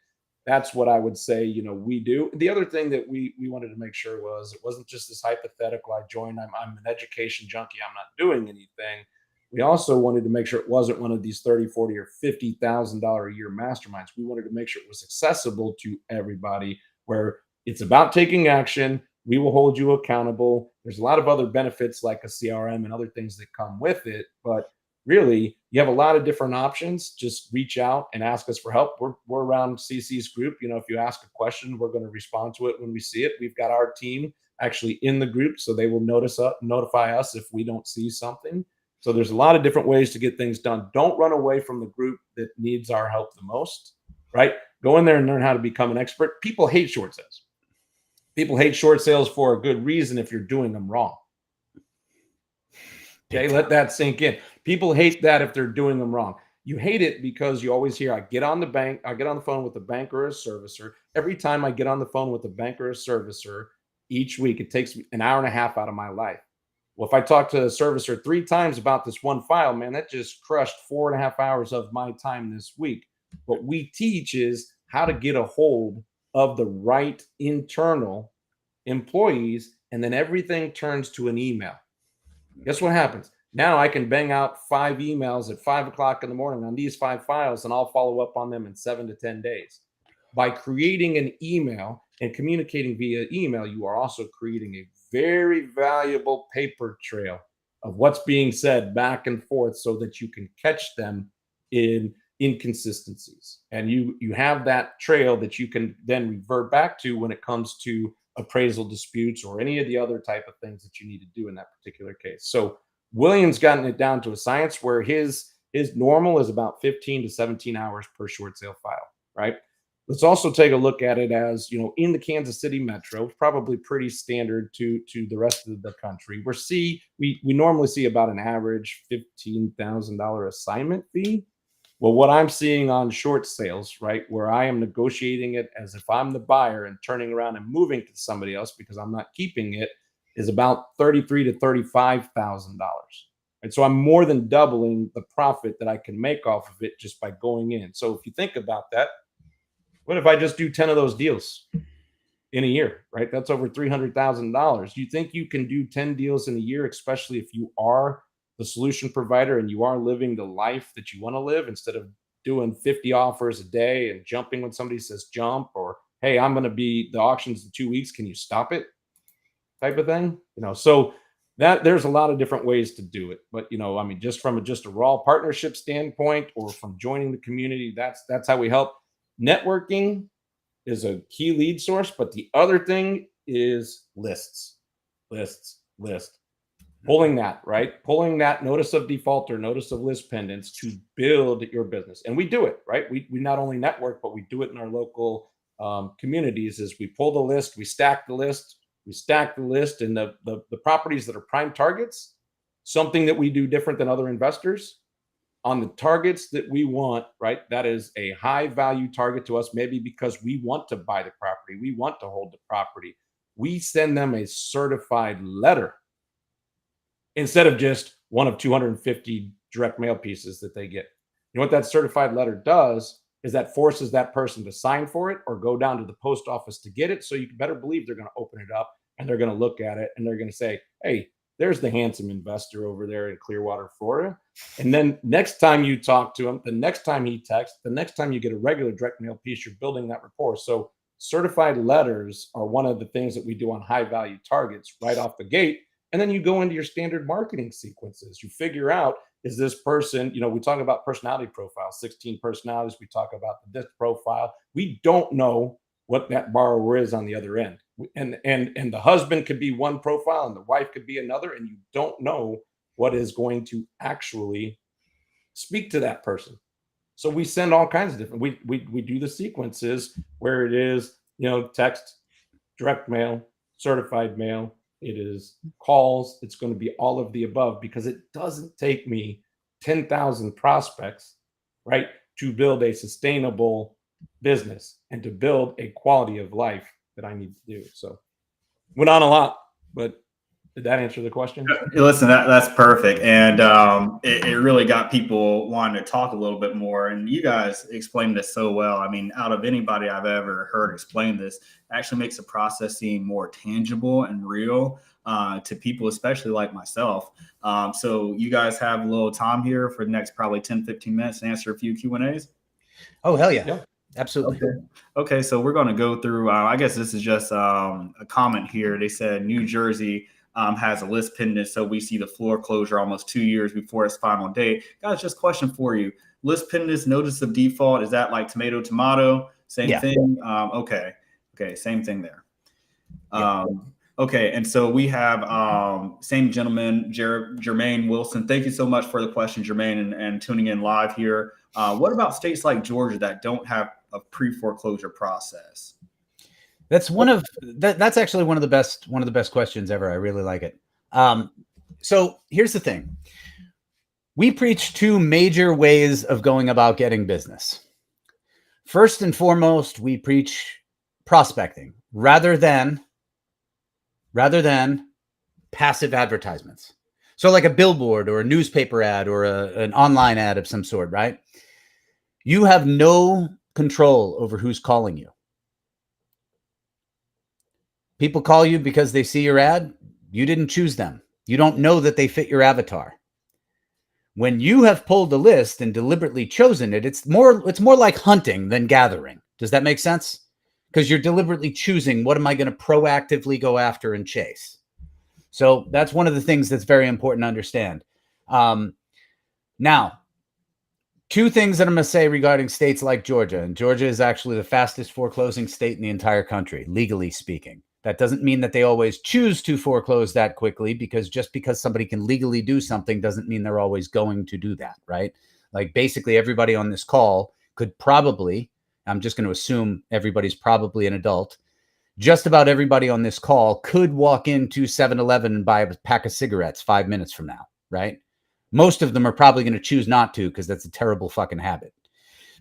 That's what I would say, we do. The other thing that we wanted to make sure was it wasn't just this hypothetical, I joined, I'm an education junkie, I'm not doing anything. We also wanted to make sure it wasn't one of these 30, 40, or $50,000 a year masterminds. We wanted to make sure it was accessible to everybody, where it's about taking action. We will hold you accountable. There's a lot of other benefits like a CRM and other things that come with it. But really, you have a lot of different options. Just reach out and ask us for help. We're around CC's group. If you ask a question, we're going to respond to it when we see it. We've got our team actually in the group, so they will notify us if we don't see something. So there's a lot of different ways to get things done. Don't run away from the group that needs our help the most, right? Go in there and learn how to become an expert. People hate short sales. People hate short sales for a good reason if you're doing them wrong. Okay, let that sink in. People hate that if they're doing them wrong. You hate it because you always hear, I get on the phone with a bank or a servicer. Every time I get on the phone with a bank or a servicer each week, it takes me an hour and a half out of my life. Well, if I talk to a servicer 3 times about this one file, man, that just crushed 4.5 hours of my time this week. What we teach is how to get a hold of the right internal employees, and then everything turns to an email. Guess what happens? Now I can bang out 5 emails at 5 o'clock in the morning on these 5 files, and I'll follow up on them in 7 to 10 days. By creating an email and communicating via email, you are also creating a very valuable paper trail of what's being said back and forth so that you can catch them in inconsistencies. And you have that trail that you can then revert back to when it comes to appraisal disputes or any of the other type of things that you need to do in that particular case. So William's gotten it down to a science where his normal is about 15 to 17 hours per short sale file, right? let's also take a look at it as, in the Kansas City metro, probably pretty standard to the rest of the country. We normally see about an average $15,000 assignment fee. Well, what I'm seeing on short sales, right, where I am negotiating it as if I'm the buyer and turning around and moving to somebody else because I'm not keeping it, is about $33,000 to $35,000. And so I'm more than doubling the profit that I can make off of it just by going in. So if you think about that, what if I just do 10 of those deals in a year, right? That's over $300,000. Do you think you can do 10 deals in a year, especially if you are the solution provider and you are living the life that you want to live instead of doing 50 offers a day and jumping when somebody says jump, or, hey, I'm going to be the auctions in 2 weeks. Can you stop it? Type of thing, so that there's a lot of different ways to do it. But, just from a raw partnership standpoint or from joining the community, that's how we help. Networking is a key lead source, but the other thing is lists. Pulling that notice of default or notice of list pendants to build your business. And we do it, right? We not only network, but we do it in our local communities. Is we pull the list, we stack the list, and the properties that are prime targets, something that we do different than other investors. On the targets that we want, right? That is a high value target to us, maybe because we want to buy the property, we want to hold the property. We send them a certified letter instead of just one of 250 direct mail pieces that they get. What that certified letter does is that forces that person to sign for it or go down to the post office to get it. So you better believe they're going to open it up and they're going to look at it and they're going to say, hey, there's the handsome investor over there in Clearwater, Florida. And then next time you talk to him, the next time he texts, the next time you get a regular direct mail piece, you're building that rapport. So certified letters are one of the things that we do on high value targets right off the gate. And then you go into your standard marketing sequences. You figure out, is this person, we talk about personality profiles, 16 personalities. We talk about the disc profile. We don't know what that borrower is on the other end. And the husband could be one profile and the wife could be another, and you don't know what is going to actually speak to that person. So we send all kinds of different, we do the sequences where it is, text, direct mail, certified mail, it is calls, it's going to be all of the above, because it doesn't take me 10,000 prospects, right, to build a sustainable business and to build a quality of life that I need to do. So went on a lot, but did that answer the question? Listen, that's perfect. And it really got people wanting to talk a little bit more. And you guys explained this so well. I mean, out of anybody I've ever heard explain this, it actually makes the process seem more tangible and real to people, especially like myself. So you guys have a little time here for the next probably 10, 15 minutes to answer a few Q&As. Oh, hell yeah. Absolutely. Okay. So we're going to go through, I guess this is just a comment here. They said New Jersey has a list pendant, so we see the floor closure almost 2 years before its final date. Guys, just question for you. List pendants, notice of default, is that like tomato? Same thing? Okay, same thing there. Okay, and so we have same gentleman, Jermaine Wilson. Thank you so much for the question, Jermaine, and tuning in live here. What about states like Georgia that don't have a pre-foreclosure process? That's that's actually one of the best questions ever. I really like it. So here's the thing. We preach two major ways of going about getting business. First and foremost, we preach prospecting rather than passive advertisements. So like a billboard or a newspaper ad or an online ad of some sort, right? You have no control over who's calling you. People call you because they see your ad. You didn't choose them. You don't know that they fit your avatar. When you have pulled a list and deliberately chosen it, it's more like hunting than gathering. Does that make sense? Because you're deliberately choosing, what am I going to proactively go after and chase? So that's one of the things that's very important to understand. Now, two things that I'm going to say regarding states like Georgia. And Georgia is actually the fastest foreclosing state in the entire country, legally speaking. That doesn't mean that they always choose to foreclose that quickly, because just because somebody can legally do something doesn't mean they're always going to do that, right? Like basically everybody on this call could probably, I'm just going to assume everybody's probably an adult. Just about everybody on this call could walk into 7-Eleven and buy a pack of cigarettes 5 minutes from now, right? Most of them are probably going to choose not to because that's a terrible fucking habit.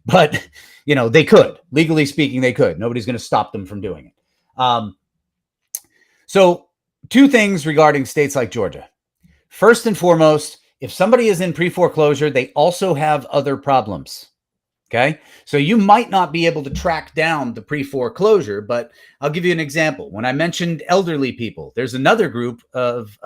But, you know, they could. Legally speaking, they could. Nobody's going to stop them from doing it. So 2 things regarding states like Georgia. First and foremost, if somebody is in pre-foreclosure, they also have other problems. Okay. So you might not be able to track down the pre-foreclosure, but I'll give you an example. When I mentioned elderly people, there's another group of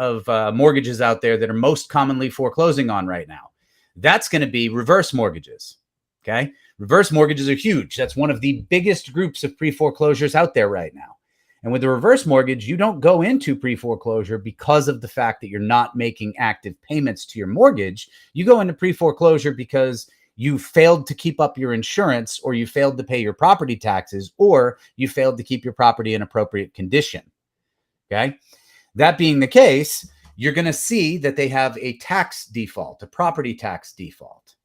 mortgages out there that are most commonly foreclosing on right now. That's going to be reverse mortgages. Okay. Reverse mortgages are huge. That's one of the biggest groups of pre-foreclosures out there right now. And with a reverse mortgage, you don't go into pre-foreclosure because of the fact that you're not making active payments to your mortgage. You go into pre-foreclosure because you failed to keep up your insurance, or you failed to pay your property taxes, or you failed to keep your property in appropriate condition. Okay. That being the case, you're going to see that they have a tax default, a property tax default,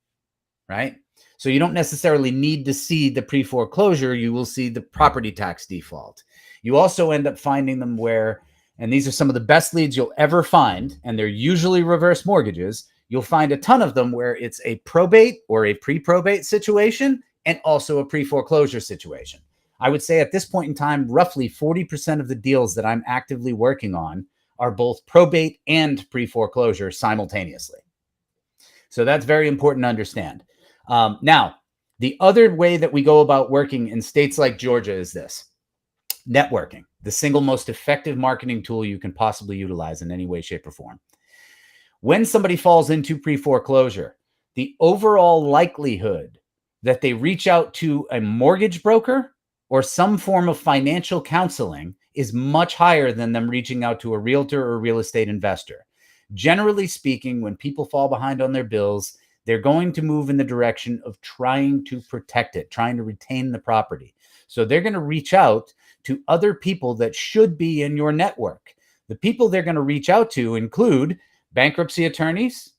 right? So you don't necessarily need to see the pre-foreclosure. You will see the property tax default. You also end up finding them where, and these are some of the best leads you'll ever find, and they're usually reverse mortgages. You'll find a ton of them where it's a probate or a pre-probate situation and also a pre-foreclosure situation. I would say at this point in time, roughly 40% of the deals that I'm actively working on are both probate and pre-foreclosure simultaneously. So that's very important to understand. Now, the other way that we go about working in states like Georgia is this: networking, the single most effective marketing tool you can possibly utilize in any way, shape, or form. When somebody falls into pre-foreclosure, the overall likelihood that they reach out to a mortgage broker or some form of financial counseling is much higher than them reaching out to a realtor or real estate investor. Generally speaking, when people fall behind on their bills, they're going to move in the direction of trying to protect it, trying to retain the property. So they're going to reach out to other people that should be in your network. The people they're going to reach out to include bankruptcy attorneys,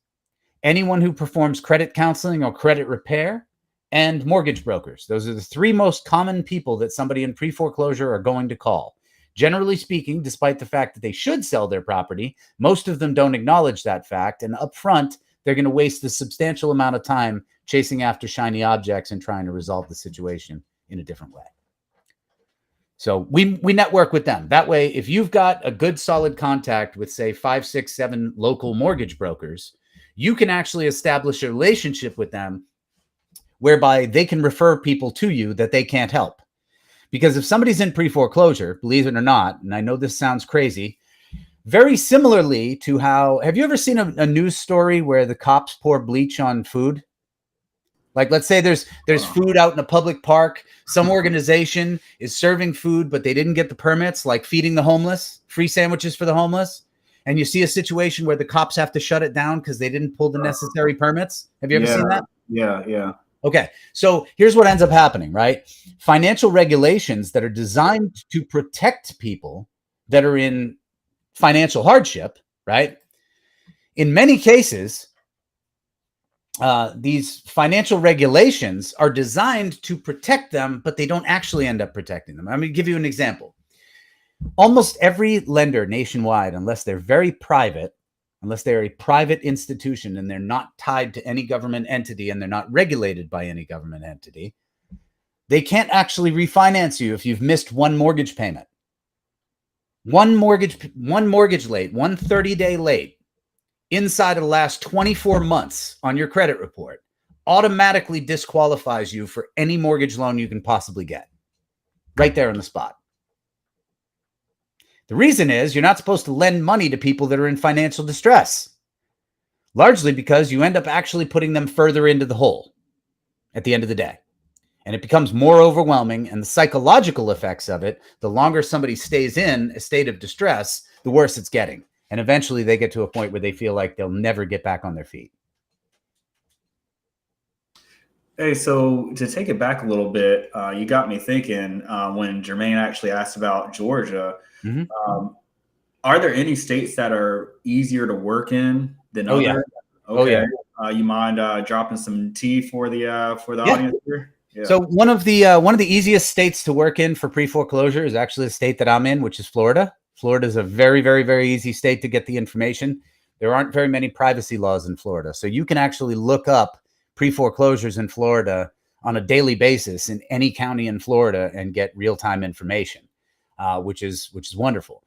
anyone who performs credit counseling or credit repair, and mortgage brokers. Those are the 3 most common people that somebody in pre-foreclosure are going to call. Generally speaking, despite the fact that they should sell their property, most of them don't acknowledge that fact. And up front, they're going to waste a substantial amount of time chasing after shiny objects and trying to resolve the situation in a different way. So we network with them. That way, if you've got a good solid contact with, say, 5, 6, 7 local mortgage brokers, you can actually establish a relationship with them whereby they can refer people to you that they can't help. Because if somebody's in pre-foreclosure, believe it or not, and I know this sounds crazy, very similarly to how, have you ever seen a news story where the cops pour bleach on food? Like, let's say there's food out in a public park. Some organization is serving food, but they didn't get the permits, like feeding the homeless, free sandwiches for the homeless. And you see a situation where the cops have to shut it down because they didn't pull the necessary permits. Have you ever seen that? Yeah. Okay. So here's what ends up happening, right? Financial regulations that are designed to protect people that are in financial hardship, right? In many cases, these financial regulations are designed to protect them, but they don't actually end up protecting them. I'm going to give you an example. Almost every lender nationwide, unless they're very private, unless they're a private institution and they're not tied to any government entity and they're not regulated by any government entity, they can't actually refinance you if you've missed one mortgage payment. One mortgage late, one 30-day late, inside of the last 24 months on your credit report automatically disqualifies you for any mortgage loan you can possibly get. Right there on the spot. The reason is you're not supposed to lend money to people that are in financial distress, largely because you end up actually putting them further into the hole at the end of the day. And it becomes more overwhelming, and the psychological effects of it, the longer somebody stays in a state of distress, the worse it's getting. And eventually they get to a point where they feel like they'll never get back on their feet. Hey, so to take it back a little bit, you got me thinking when Jermaine actually asked about Georgia, are there any states that are easier to work in than others? Yeah. Okay. You mind dropping some tea for the audience here? Yeah. So one of the easiest states to work in for pre-foreclosure is actually the state that I'm in, which is Florida. Florida is a very, very, very easy state to get the information. There aren't very many privacy laws in Florida, so you can actually look up pre-foreclosures in Florida on a daily basis in any county in Florida and get real-time information, which is wonderful.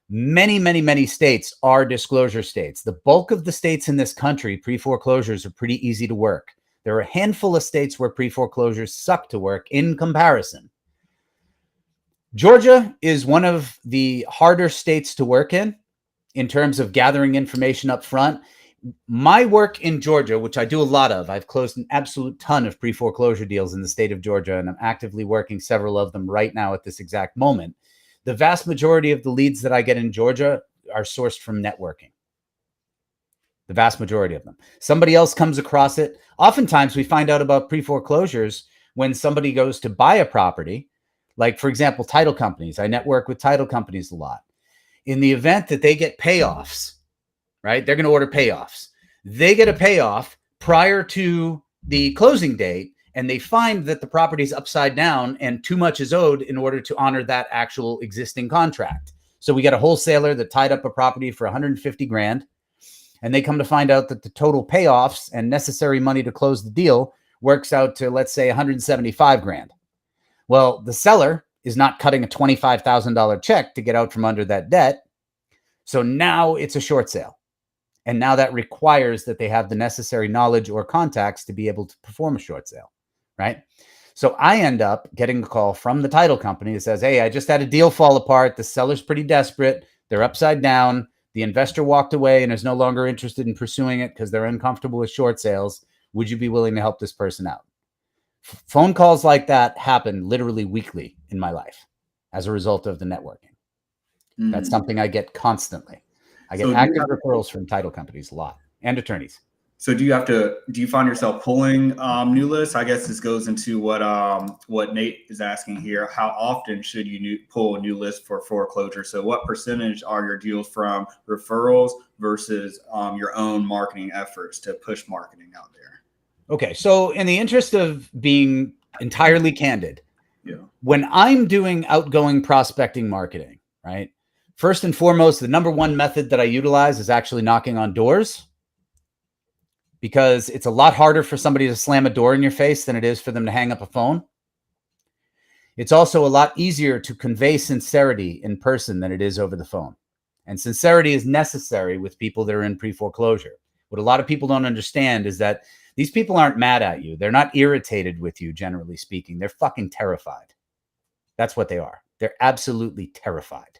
Many, many, many states are disclosure states. The bulk of the states in this country, pre-foreclosures are pretty easy to work. There are a handful of states where pre-foreclosures suck to work in comparison. Georgia is one of the harder states to work in terms of gathering information up front. My work in Georgia, which I do a lot of, I've closed an absolute ton of pre-foreclosure deals in the state of Georgia, and I'm actively working several of them right now at this exact moment. The vast majority of the leads that I get in Georgia are sourced from networking. The vast majority of them. Somebody else comes across it. Oftentimes we find out about pre-foreclosures when somebody goes to buy a property, like, for example, title companies. I network with title companies a lot. In the event that they get payoffs, right? They're going to order payoffs. They get a payoff prior to the closing date, and they find that the property is upside down and too much is owed in order to honor that actual existing contract. So we got a wholesaler that tied up a property for 150 grand, and they come to find out that the total payoffs and necessary money to close the deal works out to, let's say, 175 grand. Well, the seller is not cutting a $25,000 check to get out from under that debt. So now it's a short sale. And now that requires that they have the necessary knowledge or contacts to be able to perform a short sale, right? So I end up getting a call from the title company that says, hey, I just had a deal fall apart. The seller's pretty desperate. They're upside down. The investor walked away and is no longer interested in pursuing it because they're uncomfortable with short sales. Would you be willing to help this person out? Phone calls like that happen literally weekly in my life as a result of the networking. That's something I get constantly. I get active referrals from title companies a lot and attorneys. So do you find yourself pulling new lists? I guess this goes into what Nate is asking here. How often should you pull a new list for foreclosure? So what percentage are your deals from referrals versus your own marketing efforts to push marketing out there? Okay, so in the interest of being entirely candid, when I'm doing outgoing prospecting marketing, right? First and foremost, the number one method that I utilize is actually knocking on doors, because it's a lot harder for somebody to slam a door in your face than it is for them to hang up a phone. It's also a lot easier to convey sincerity in person than it is over the phone. And sincerity is necessary with people that are in pre-foreclosure. What a lot of people don't understand is that these people aren't mad at you. They're not irritated with you, generally speaking. They're fucking terrified. That's what they are. They're absolutely terrified.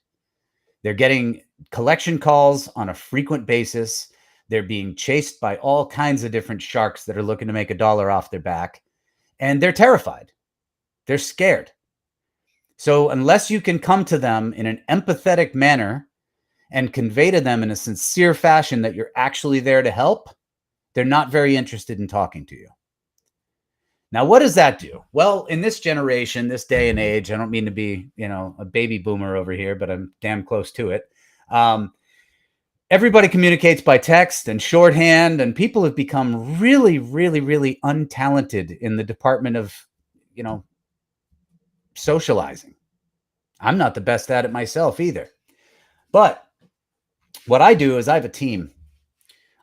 They're getting collection calls on a frequent basis. They're being chased by all kinds of different sharks that are looking to make a dollar off their back. And they're terrified. They're scared. So unless you can come to them in an empathetic manner and convey to them in a sincere fashion that you're actually there to help, they're not very interested in talking to you. Now, what does that do? Well, in this generation, this day and age, I don't mean to be, a baby boomer over here, but I'm damn close to it. Everybody communicates by text and shorthand, and people have become really, really, really untalented in the department of, socializing. I'm not the best at it myself either. But what I do is I have a team.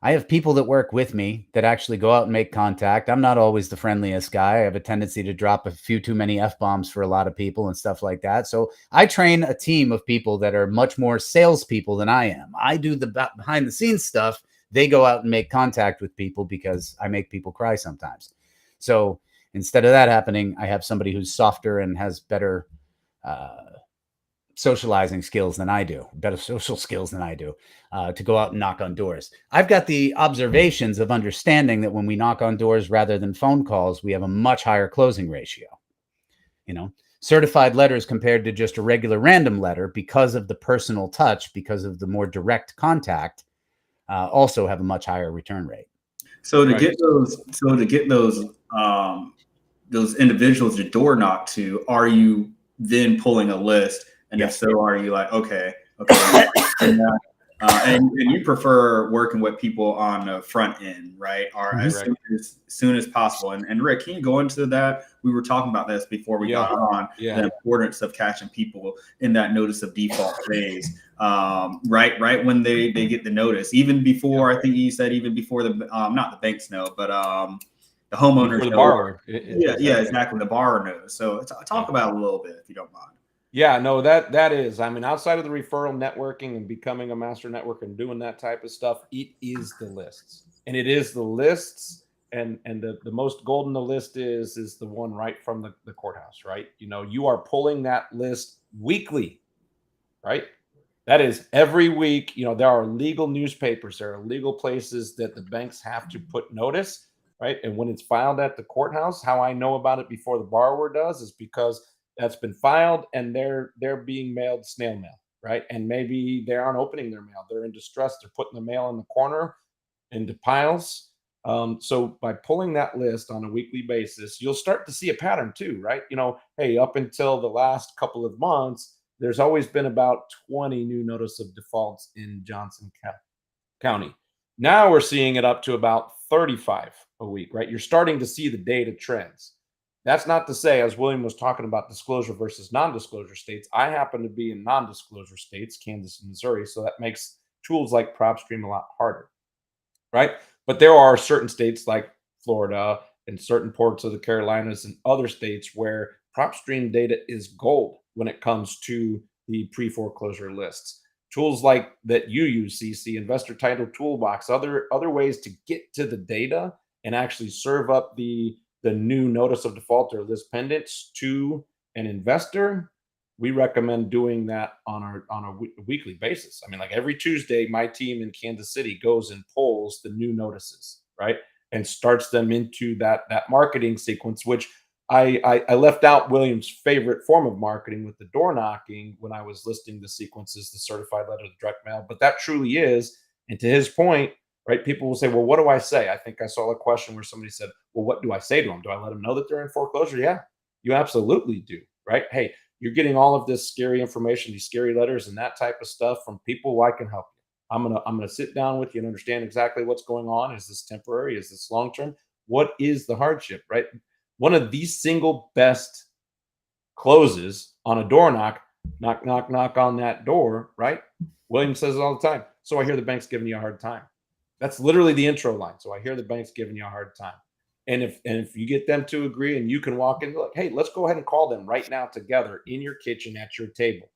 I have people that work with me that actually go out and make contact. I'm not always the friendliest guy. I have a tendency to drop a few too many F-bombs for a lot of people and stuff like that. So I train a team of people that are much more salespeople than I am. I do the behind the scenes stuff. They go out and make contact with people because I make people cry sometimes. So instead of that happening, I have somebody who's softer and has better socializing skills than I do, better social skills than I do, to go out and knock on doors. I've got the observations of understanding that when we knock on doors rather than phone calls, we have a much higher closing ratio. Certified letters compared to just a regular random letter, because of the personal touch, because of the more direct contact, also have a much higher return rate. So to get those individuals to door knock to, are you then pulling a list? And if so, are you like, okay, And you prefer working with people on the front end, right? Or as soon as possible. And Rick, can you go into that? We were talking about this before we got on, the importance of catching people in that notice of default phase, right when they get the notice, even before, I think you said even before the not the banks know, but the homeowners before the know. borrower. Exactly. The borrower knows. So talk about it a little bit, if you don't mind. Yeah, no, that is, I mean, outside of the referral networking and becoming a master network and doing that type of stuff, it is the lists. And it is the lists. And the most golden the list is the one right from the courthouse, right? You know, you are pulling that list weekly, right? That is every week. You know, there are legal newspapers, there are legal places that the banks have to put notice, right? And when it's filed at the courthouse, how I know about it before the borrower does is because that's been filed and they're being mailed snail mail, right? And maybe they aren't opening their mail. They're in distress. They're putting the mail in the corner into piles. So by pulling that list on a weekly basis, you'll start to see a pattern too, right? You know, hey, up until the last couple of months, there's always been about 20 new notice of defaults in Johnson County. Now we're seeing it up to about 35 a week, right? You're starting to see the data trends. That's not to say, as William was talking about disclosure versus non-disclosure states, I happen to be in non-disclosure states, Kansas and Missouri, so that makes tools like PropStream a lot harder, right? But there are certain states like Florida and certain parts of the Carolinas and other states where PropStream data is gold when it comes to the pre-foreclosure lists. Tools like that you use, CC, Investor Title Toolbox, other ways to get to the data and actually serve up the new notice of default or list pendants to an investor. We recommend doing that on a weekly basis. I mean, like every Tuesday, my team in Kansas City goes and pulls the new notices, right? And starts them into that marketing sequence, which I left out William's favorite form of marketing with the door knocking when I was listing the sequences, the certified letter, the direct mail, but that truly is. And to his point, right, people will say, well, what do I say? I think I saw a question where somebody said, well, what do I say to them? Do I let them know that they're in foreclosure? Yeah, you absolutely do, right? Hey, you're getting all of this scary information, these scary letters and that type of stuff from people who I can help you. I'm gonna sit down with you and understand exactly what's going on. Is this temporary? Is this long term? What is the hardship, right? One of the single best closes on a door knock on that door, right? William says it all the time. So I hear the bank's giving you a hard time. That's literally the intro line. So I hear the bank's giving you a hard time. And if you get them to agree and you can walk in, look, hey, let's go ahead and call them right now together in your kitchen at your table.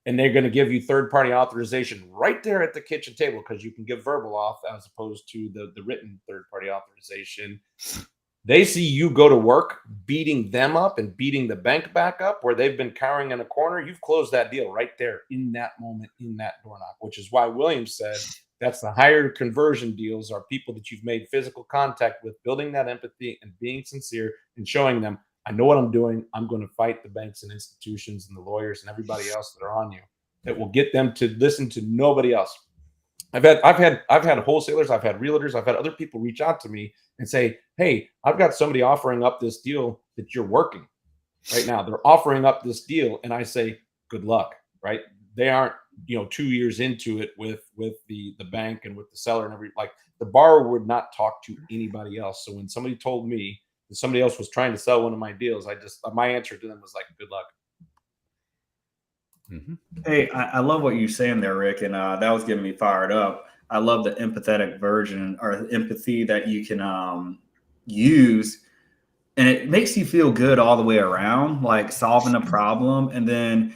And they're going to give you third-party authorization right there at the kitchen table because you can give verbal auth as opposed to the written third-party authorization. They see you go to work beating them up and beating the bank back up where they've been cowering in a corner. You've closed that deal right there in that moment, in that door knock, which is why William said that's the higher conversion deals are people that you've made physical contact with, building that empathy and being sincere and showing them, I know what I'm doing. I'm going to fight the banks and institutions and the lawyers and everybody else that are on you that will get them to listen to nobody else. I've had wholesalers, I've had realtors, I've had other people reach out to me and say, hey, I've got somebody offering up this deal that you're working right now. They're offering up this deal. And I say, good luck, right? They aren't, 2 years into it with the bank and with the seller and like the borrower would not talk to anybody else. So when somebody told me that somebody else was trying to sell one of my deals, my answer to them was like, good luck. Mm-hmm. Hey, I love what you're saying there, Rick, and that was getting me fired up. I love the empathetic version or empathy that you can use, and it makes you feel good all the way around, like solving a problem. And then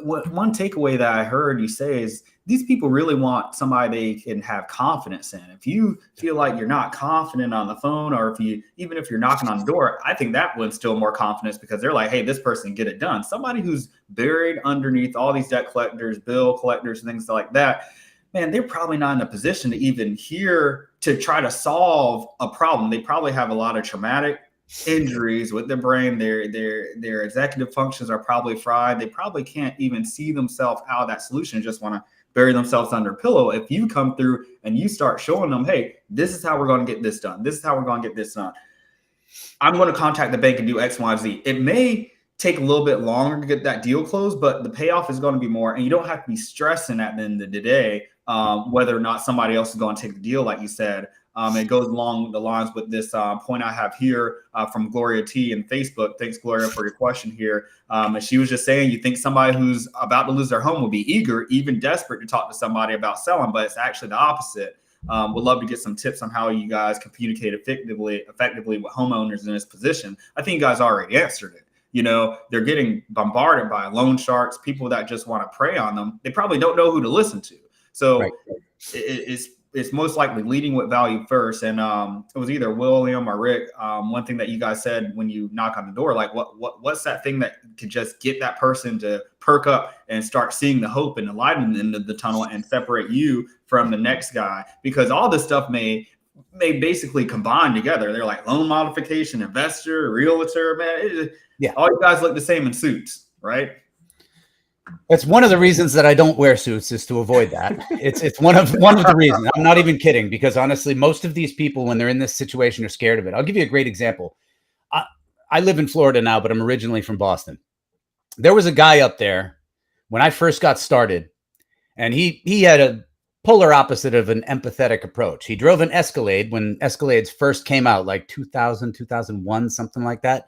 one takeaway that I heard you say is these people really want somebody they can have confidence in. If you feel like you're not confident on the phone, or even if you're knocking on the door, I think that would instill more confidence because they're like, hey, this person get it done. Somebody who's buried underneath all these debt collectors, bill collectors, and things like that, man, they're probably not in a position to even to try to solve a problem. They probably have a lot of traumatic injuries with their brain. Their executive functions are probably fried. They probably can't even see themselves out of that solution, just want to bury themselves under a pillow. If you come through and you start showing them, hey, this is how we're going to get this done. This is how we're going to get this done. I'm going to contact the bank and do X, Y, Z. It may take a little bit longer to get that deal closed, but the payoff is going to be more, and you don't have to be stressing at the end of the day whether or not somebody else is going to take the deal, like you said. It goes along the lines with this point I have here from Gloria T in Facebook. Thanks, Gloria, for your question here. And she was just saying, you think somebody who's about to lose their home will be eager, even desperate to talk to somebody about selling, but it's actually the opposite. Would love to get some tips on how you guys can communicate effectively with homeowners in this position. I think you guys already answered it. You know, they're getting bombarded by loan sharks, people that just want to prey on them. They probably don't know who to listen to. So right. It's most likely leading with value first. And it was either William or Rick. One thing that you guys said when you knock on the door, like what's that thing that could just get that person to perk up and start seeing the hope and the light in the end of the tunnel and separate you from the next guy? Because all this stuff may basically combine together. They're like loan modification, investor, realtor, man. Yeah, all you guys look the same in suits, right? That's one of the reasons that I don't wear suits, is to avoid that. It's one of the reasons. I'm not even kidding, because honestly, most of these people, when they're in this situation, are scared of it. I'll give you a great example. I live in Florida now, but I'm originally from Boston. There was a guy up there when I first got started, and he had a polar opposite of an empathetic approach. He drove an Escalade when Escalades first came out, like 2000, 2001, something like that.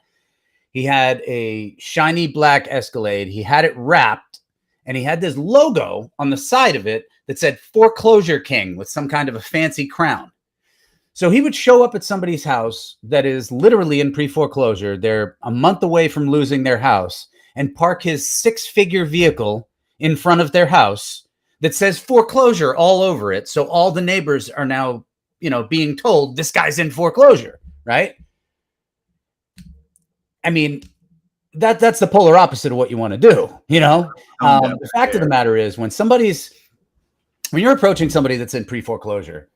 He had a shiny black Escalade. He had it wrapped, and he had this logo on the side of it that said Foreclosure King with some kind of a fancy crown. So he would show up at somebody's house that is literally in pre-foreclosure. They're a month away from losing their house, and park his 6-figure vehicle in front of their house that says foreclosure all over it. So all the neighbors are now, being told this guy's in foreclosure, right? I mean, that's the polar opposite of what you want to do, The fact of the matter is, when you're approaching somebody that's in pre-foreclosure,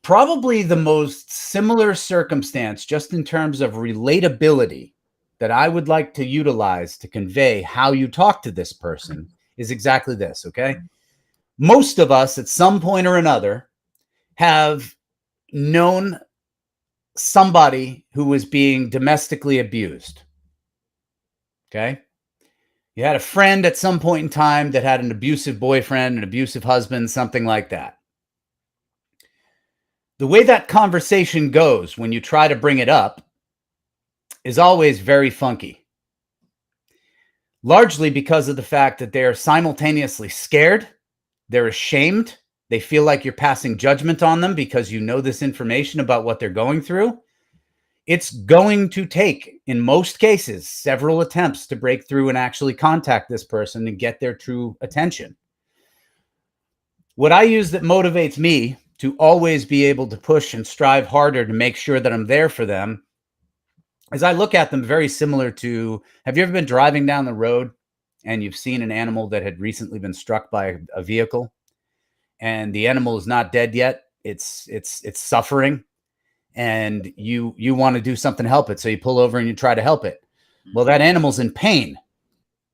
probably the most similar circumstance, just in terms of relatability, that I would like to utilize to convey how you talk to this person is exactly this, okay? Most of us at some point or another have known somebody who was being domestically abused. Okay. You had a friend at some point in time that had an abusive boyfriend, an abusive husband, something like that. The way that conversation goes when you try to bring it up is always very funky. Largely because of the fact that they're simultaneously scared, they're ashamed, they feel like you're passing judgment on them because you know this information about what they're going through. It's going to take, in most cases, several attempts to break through and actually contact this person and get their true attention. What I use that motivates me to always be able to push and strive harder to make sure that I'm there for them is I look at them very similar to, have you ever been driving down the road and you've seen an animal that had recently been struck by a vehicle? And the animal is not dead yet. It's suffering, and you want to do something to help it. So you pull over and you try to help it. Well, that animal's in pain.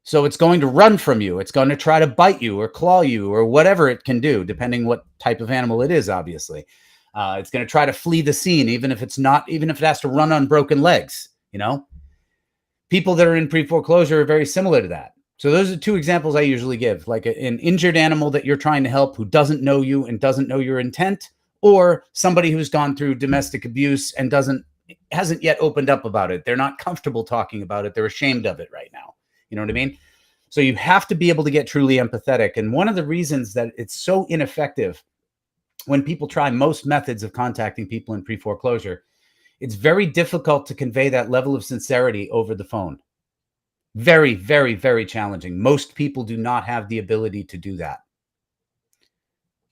So it's going to run from you. It's going to try to bite you or claw you or whatever it can do, depending what type of animal it is, obviously. It's going to try to flee the scene, even if it has to run on broken legs, People that are in pre-foreclosure are very similar to that. So those are two examples I usually give, like an injured animal that you're trying to help who doesn't know you and doesn't know your intent, or somebody who's gone through domestic abuse and hasn't yet opened up about it. They're not comfortable talking about it. They're ashamed of it right now. You know what I mean? So you have to be able to get truly empathetic. And one of the reasons that it's so ineffective when people try most methods of contacting people in pre-foreclosure, it's very difficult to convey that level of sincerity over the phone. Very, very, very challenging. Most people do not have the ability to do that.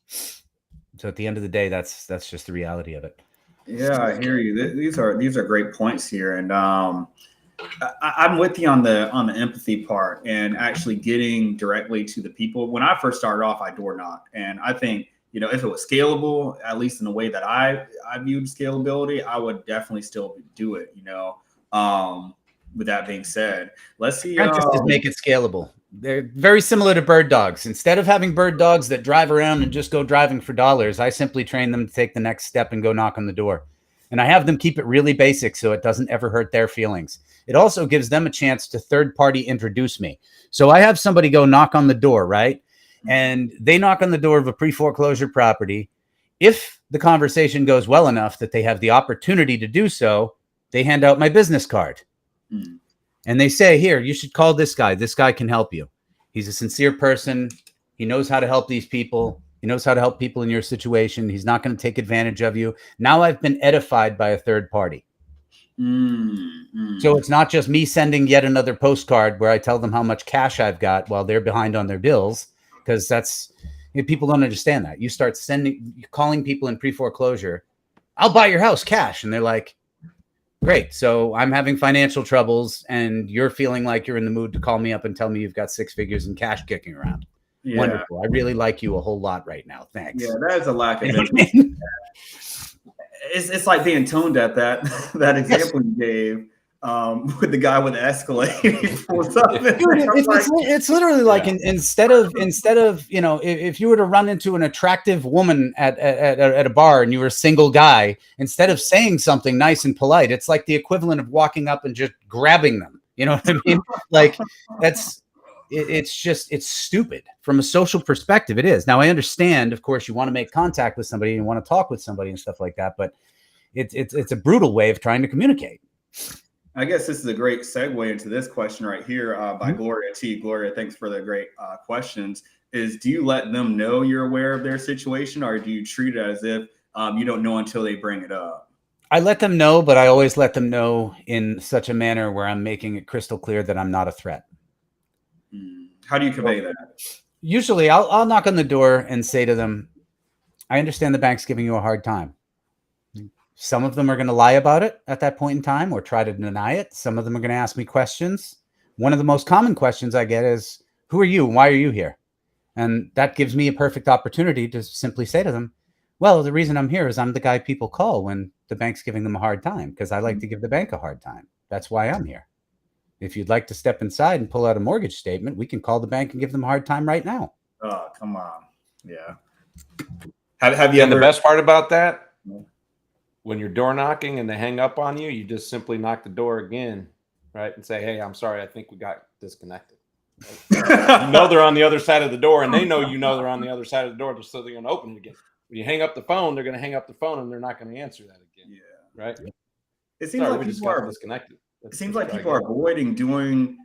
So at the end of the day, that's just the reality of it. Yeah, I hear you. These are great points here, and I'm with you on the empathy part and actually getting directly to the people. When I first started off, I door knocked, and I think if it was scalable, at least in the way that I viewed scalability, I would definitely still do it. With that being said, let's see. Just make it scalable. They're very similar to bird dogs. Instead of having bird dogs that drive around and just go driving for dollars, I simply train them to take the next step and go knock on the door. And I have them keep it really basic so it doesn't ever hurt their feelings. It also gives them a chance to third party introduce me. So I have somebody go knock on the door, right? And they knock on the door of a pre-foreclosure property. If the conversation goes well enough that they have the opportunity to do so, they hand out my business card. And they say, here, you should call this guy. This guy can help you. He's a sincere person. He knows how to help these people. He knows how to help people in your situation. He's not going to take advantage of you. Now I've been edified by a third party. So it's not just me sending yet another postcard where I tell them how much cash I've got while they're behind on their bills, because that's, people don't understand that. You start calling people in pre-foreclosure, I'll buy your house cash. And they're like, great. So I'm having financial troubles and you're feeling like you're in the mood to call me up and tell me you've got 6 figures in cash kicking around. Yeah. Wonderful. I really like you a whole lot right now. Thanks. Yeah, that's a lack of intimacy. It's like being toned at that example you gave with the guy with the Escalade. It's literally like instead of if you were to run into an attractive woman at a bar and you were a single guy, instead of saying something nice and polite, it's like the equivalent of walking up and just grabbing them. You know what I mean? Like it's stupid from a social perspective. It is. Now I understand, of course, you want to make contact with somebody and you want to talk with somebody and stuff like that, but it's a brutal way of trying to communicate. I guess this is a great segue into this question right here by Gloria T. Gloria, thanks for the great questions. Do you let them know you're aware of their situation, or do you treat it as if you don't know until they bring it up? I let them know, but I always let them know in such a manner where I'm making it crystal clear that I'm not a threat. How do you convey that? Usually I'll knock on the door and say to them, I understand the bank's giving you a hard time. Some of them are going to lie about it at that point in time or try to deny it. Some of them are going to ask me questions. One of the most common questions I get is, who are you? Why are you here? And that gives me a perfect opportunity to simply say to them, well, the reason I'm here is I'm the guy people call when the bank's giving them a hard time, because I like to give the bank a hard time. That's why I'm here. If you'd like to step inside and pull out a mortgage statement, we can call the bank and give them a hard time right now. Oh, come on. Yeah. Have you ever... the best part about that? When you're door knocking and they hang up on you, you just simply knock the door again, right? And say, hey, I'm sorry, I think we got disconnected. Right? You know they're on the other side of the door, and they know they're on the other side of the door, so they're going to open it again. When you hang up the phone, they're going to hang up the phone, and they're not going to answer that again. Yeah. Right? It seems like people are disconnected. It seems like people are avoiding doing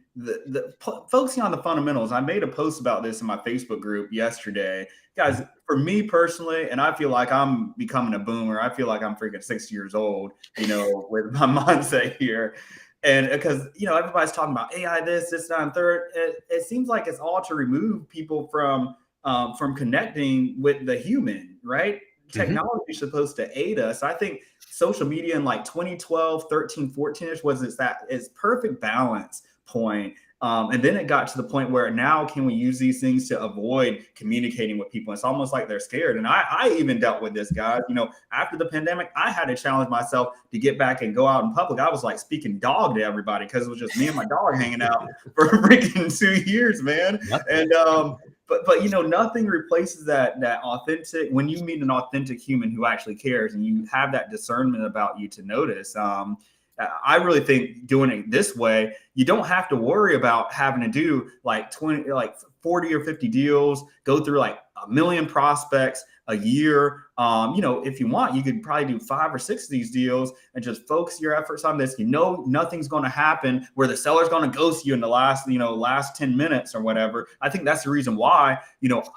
focusing on the fundamentals. I made a post about this in my Facebook group yesterday. Guys, for me personally, and I feel like I'm becoming a boomer. I feel like I'm freaking 60 years old, with my mindset here. And because, everybody's talking about AI, this, that, and third. It seems like it's all to remove people from connecting with the human, right? Technology is supposed to aid us. I think social media in like 2012, 13, 14-ish was its perfect balance point. And then it got to the point where now can we use these things to avoid communicating with people? It's almost like they're scared. And I even dealt with this, guys. After the pandemic, I had to challenge myself to get back and go out in public. I was like speaking dog to everybody because it was just me and my dog hanging out for freaking 2 years, man. And but nothing replaces that authentic, when you meet an authentic human who actually cares and you have that discernment about you to notice. I really think doing it this way, you don't have to worry about having to do like 40 or 50 deals, go through like 1 million prospects a year. If you want, you could probably do 5 or 6 of these deals and just focus your efforts on this. Nothing's going to happen where the seller's going to ghost you in the last 10 minutes or whatever. I think that's the reason why,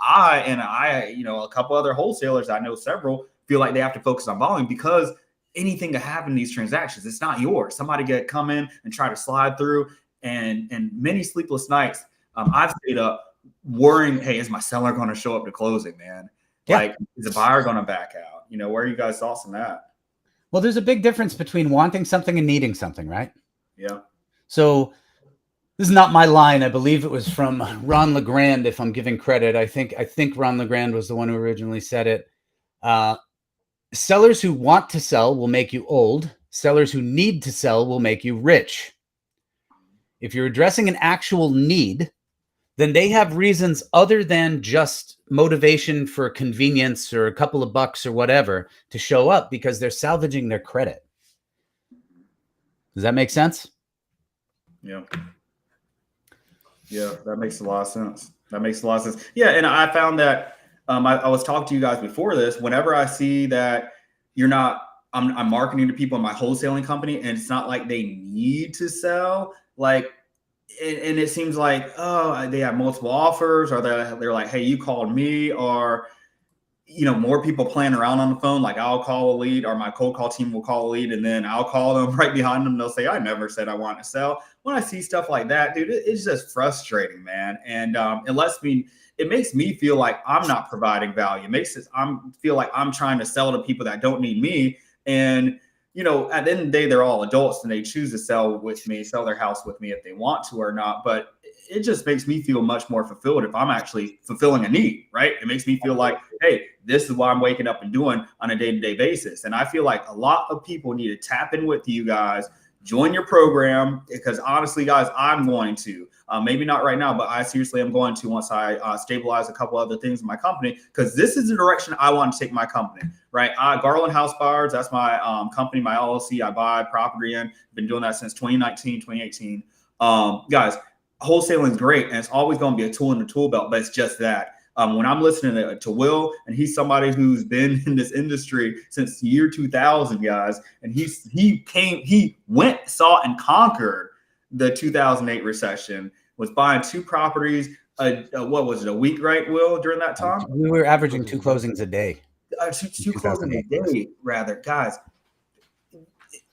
I, a couple other wholesalers, I know several, feel like they have to focus on volume because anything can happen in these transactions. It's not yours. Somebody could come in and try to slide through, and many sleepless nights I've stayed up worrying, hey, is my seller going to show up to closing, man? Yeah. Like, is the buyer going to back out? Where are you guys' thoughts on that? Well, there's a big difference between wanting something and needing something, right? Yeah. So this is not my line. I believe it was from Ron LeGrand, if I'm giving credit. I think Ron LeGrand was the one who originally said it. Sellers who want to sell will make you old. Sellers who need to sell will make you rich. If you're addressing an actual need, then they have reasons other than just motivation for convenience or a couple of bucks or whatever to show up because they're salvaging their credit. Does that make sense? Yeah. Yeah, that makes a lot of sense. That makes a lot of sense. Yeah, and I found that I was talking to you guys before this. Whenever I see that you're not, I'm marketing to people in my wholesaling company, and it's not like they need to sell. Like, and it seems like, oh, they have multiple offers, or they're like, hey, you called me, or more people playing around on the phone. Like, I'll call a lead, or my cold call team will call a lead, and then I'll call them right behind them. They'll say, I never said I want to sell. When I see stuff like that, dude, it's just frustrating, man. And it makes me feel like I'm not providing value. It makes it feel like I'm trying to sell to people that don't need me. And at the end of the day, they're all adults and they choose to sell their house with me if they want to or not. But it just makes me feel much more fulfilled if I'm actually fulfilling a need, right? It makes me feel like, hey, this is what I'm waking up and doing on a day-to-day basis. And I feel like a lot of people need to tap in with you guys, join your program, because honestly, guys, I'm going to, maybe not right now, but I seriously am going to once I stabilize a couple other things in my company, because this is the direction I want to take my company, right? Garland House Buyers, that's my company, my LLC. I buy property in. Been doing that since 2019, 2018. Guys, wholesaling is great, and it's always going to be a tool in the tool belt, but it's just that. When I'm listening to Will, and he's somebody who's been in this industry since the year 2000, guys, and he went, saw, and conquered the 2008 recession, was buying 2 properties, what was it, a week, right, Will, during that time? We were averaging 2 closings a day. Two closings a day, rather. Guys,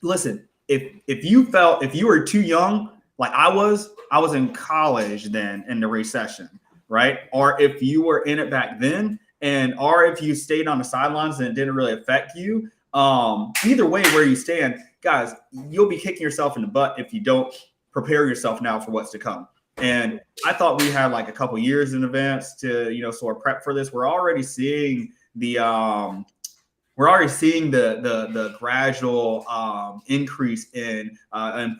listen, if you were too young, like I was in college then in the recession, right? Or if you were in it back then, or if you stayed on the sidelines and it didn't really affect you, either way where you stand, guys, you'll be kicking yourself in the butt if you don't prepare yourself now for what's to come. And I thought we had like a couple years in advance to, sort of prep for this. We're already seeing the gradual increase in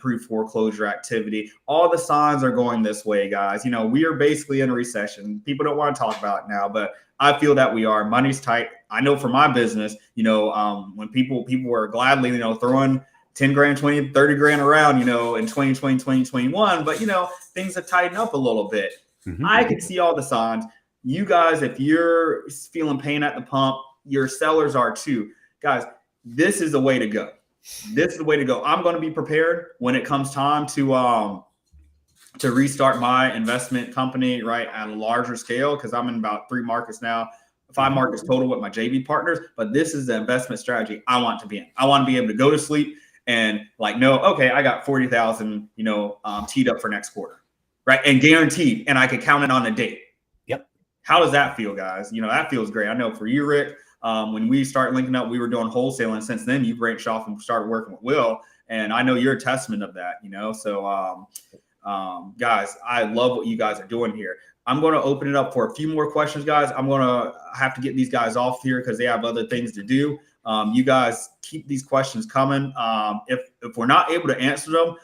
pre-foreclosure activity. All the signs are going this way, guys. We are basically in a recession. People don't want to talk about it now, but I feel that we are. Money's tight. I know for my business, when people were gladly, throwing 10 grand, 20, 30 grand around, in 2020, 2021, but things have tightened up a little bit. Mm-hmm. I can see all the signs. You guys, if you're feeling pain at the pump, your sellers are too. Guys, this is the way to go. This is the way to go. I'm going to be prepared when it comes time to restart my investment company, right, at a larger scale, because I'm in about 3 markets now, 5 markets total with my JV partners. But this is the investment strategy I want to be in. I want to be able to go to sleep and I got 40,000, teed up for next quarter, right, and guaranteed, and I could count it on a date. Yep. How does that feel, guys? That feels great. I know for you, Rick. When we start linking up, we were doing wholesaling. Since then, you branched off and started working with Will, and I know you're a testament of that. So guys, I love what you guys are doing here. I'm going to open it up for a few more questions, guys. I'm going to have to get these guys off here because they have other things to do. You guys keep these questions coming. If we're not able to answer them,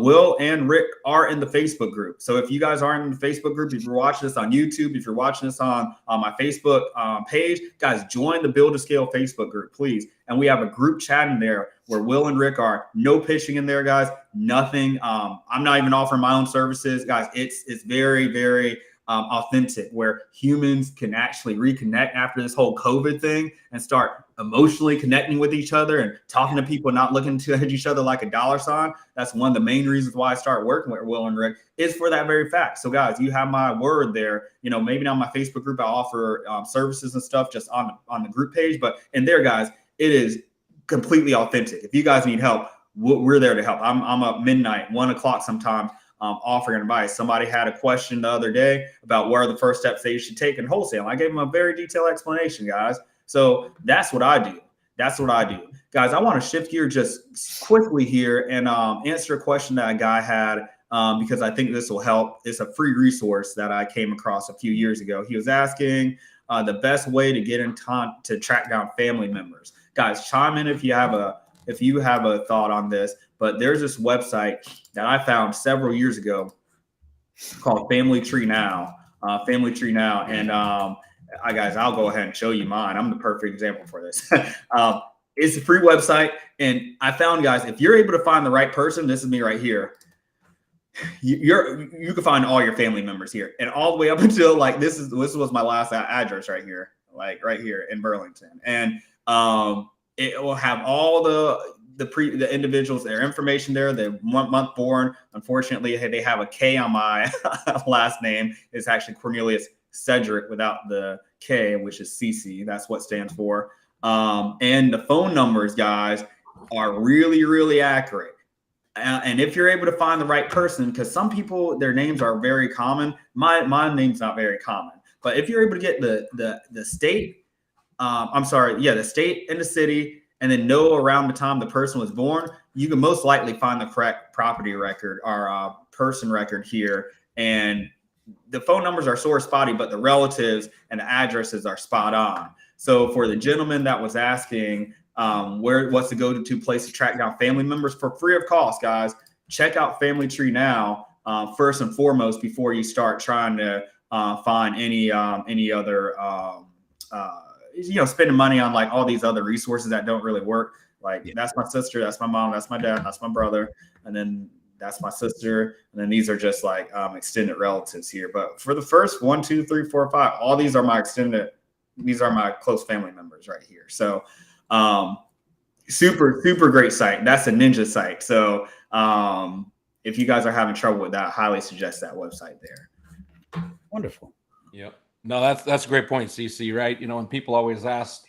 Will and Rick are in the Facebook group. So if you guys aren't in the Facebook group, if you're watching this on YouTube, if you're watching this on my Facebook page, guys, join the Build to Scale Facebook group, please. And we have a group chat in there where Will and Rick are. No pitching in there, guys. Nothing. I'm not even offering my own services, guys. It's very, very authentic, where humans can actually reconnect after this whole COVID thing and start emotionally connecting with each other and talking to people, not looking at each other like a dollar sign. That's one of the main reasons why I started working with Will and Rick, is for that very fact. So guys, you have my word there. Maybe not on my Facebook group, I offer services and stuff just on the group page, but in there, guys, it is completely authentic. If you guys need help, we're there to help. I'm up midnight, 1 o'clock sometimes, offering advice. Somebody had a question the other day about what are the first steps they should take in wholesale. I gave them a very detailed explanation, guys. So that's what I do. That's what I do. Guys, I want to shift gear just quickly here and answer a question that a guy had because I think this will help. It's a free resource that I came across a few years ago. He was asking the best way to get in time to track down family members. Guys, chime in if you have a thought on this. But there's this website that I found several years ago. called Family Tree Now. Family Tree Now, and guys, I'll go ahead and show you mine. I'm the perfect example for this. It's a free website, and I found, guys, if you're able to find the right person, this is me right here. You can find all your family members here, and all the way up until like this was my last address right here, like right here in Burlington, and it will have all the individuals, their information there, the month born. Unfortunately, they have a K on my last name. It's actually Cornelius Cedric without the K, which is CC. That's what it stands for. And the phone numbers, guys, are really, really accurate. And if you're able to find the right person, because some people, their names are very common. My name's not very common. But if you're able to get the state, the state and the city, and then know around the time the person was born, you can most likely find the correct property record or person record here. And the phone numbers are sort of spotty, but the relatives and the addresses are spot on. So for the gentleman that was asking what's the go-to place to track down family members for free of cost, guys, check out Family Tree Now first and foremost before you start trying to find any other spending money on like all these other resources that don't really work. Like that's my sister, that's my mom, that's my dad, that's my brother, and then that's my sister, and then these are just like extended relatives here. But for the first 1, 2, 3, 4, 5, all these are my these are my close family members right here. So super great site. That's a ninja site. So if you guys are having trouble with that, I highly suggest that website there. Wonderful. Yep. No, that's a great point, CC, right? And people always ask,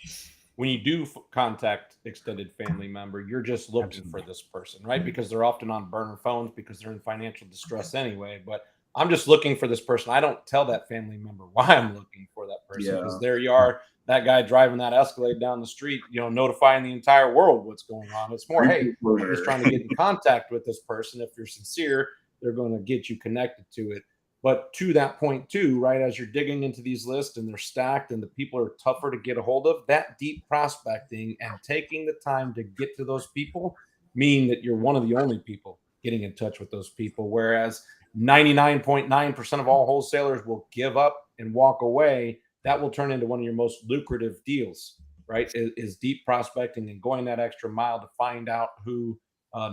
when you do contact extended family member, you're just looking for this person, right? Because they're often on burner phones because they're in financial distress anyway. But I'm just looking for this person. I don't tell that family member why I'm looking for that person, because there you are, that guy driving that Escalade down the street, notifying the entire world what's going on. It's more, hey, I'm just trying to get in contact with this person. If you're sincere, they're going to get you connected to it. But to that point too, right, as you're digging into these lists and they're stacked and the people are tougher to get a hold of, that deep prospecting and taking the time to get to those people mean that you're one of the only people getting in touch with those people. Whereas 99.9% of all wholesalers will give up and walk away. That will turn into one of your most lucrative deals, right? Is deep prospecting and going that extra mile to find out who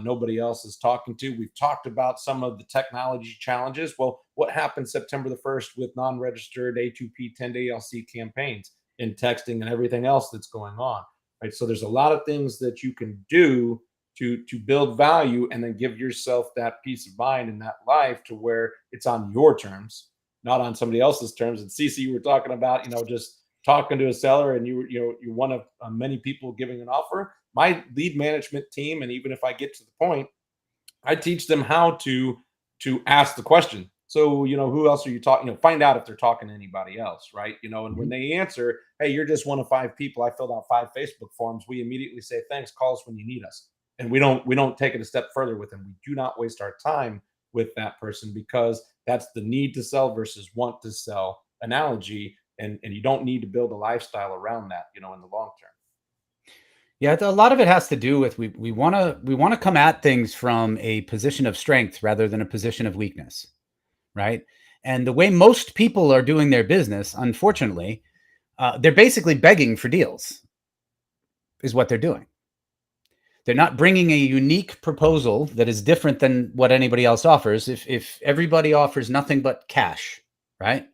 nobody else is talking to. We've talked about some of the technology challenges. Well, what happened September the 1st with non-registered A2P 10-day LC campaigns and texting and everything else that's going on, right? So there's a lot of things that you can do to build value and then give yourself that peace of mind in that life to where it's on your terms, not on somebody else's terms. And CC, you were talking about, just talking to a seller and you're one of many people giving an offer. My lead management team, and even if I get to the point, I teach them how to ask the question. So, who else are you talking? Find out if they're talking to anybody else, right? And when they answer, hey, you're just one of 5 people, I filled out 5 Facebook forms, we immediately say, thanks, call us when you need us. And we don't take it a step further with them. We do not waste our time with that person, because that's the need to sell versus want to sell analogy. And you don't need to build a lifestyle around that, in the long term. Yeah, a lot of it has to do with we want to come at things from a position of strength rather than a position of weakness, right? And the way most people are doing their business, unfortunately, they're basically begging for deals, is what they're doing. They're not bringing a unique proposal that is different than what anybody else offers. If everybody offers nothing but cash, right?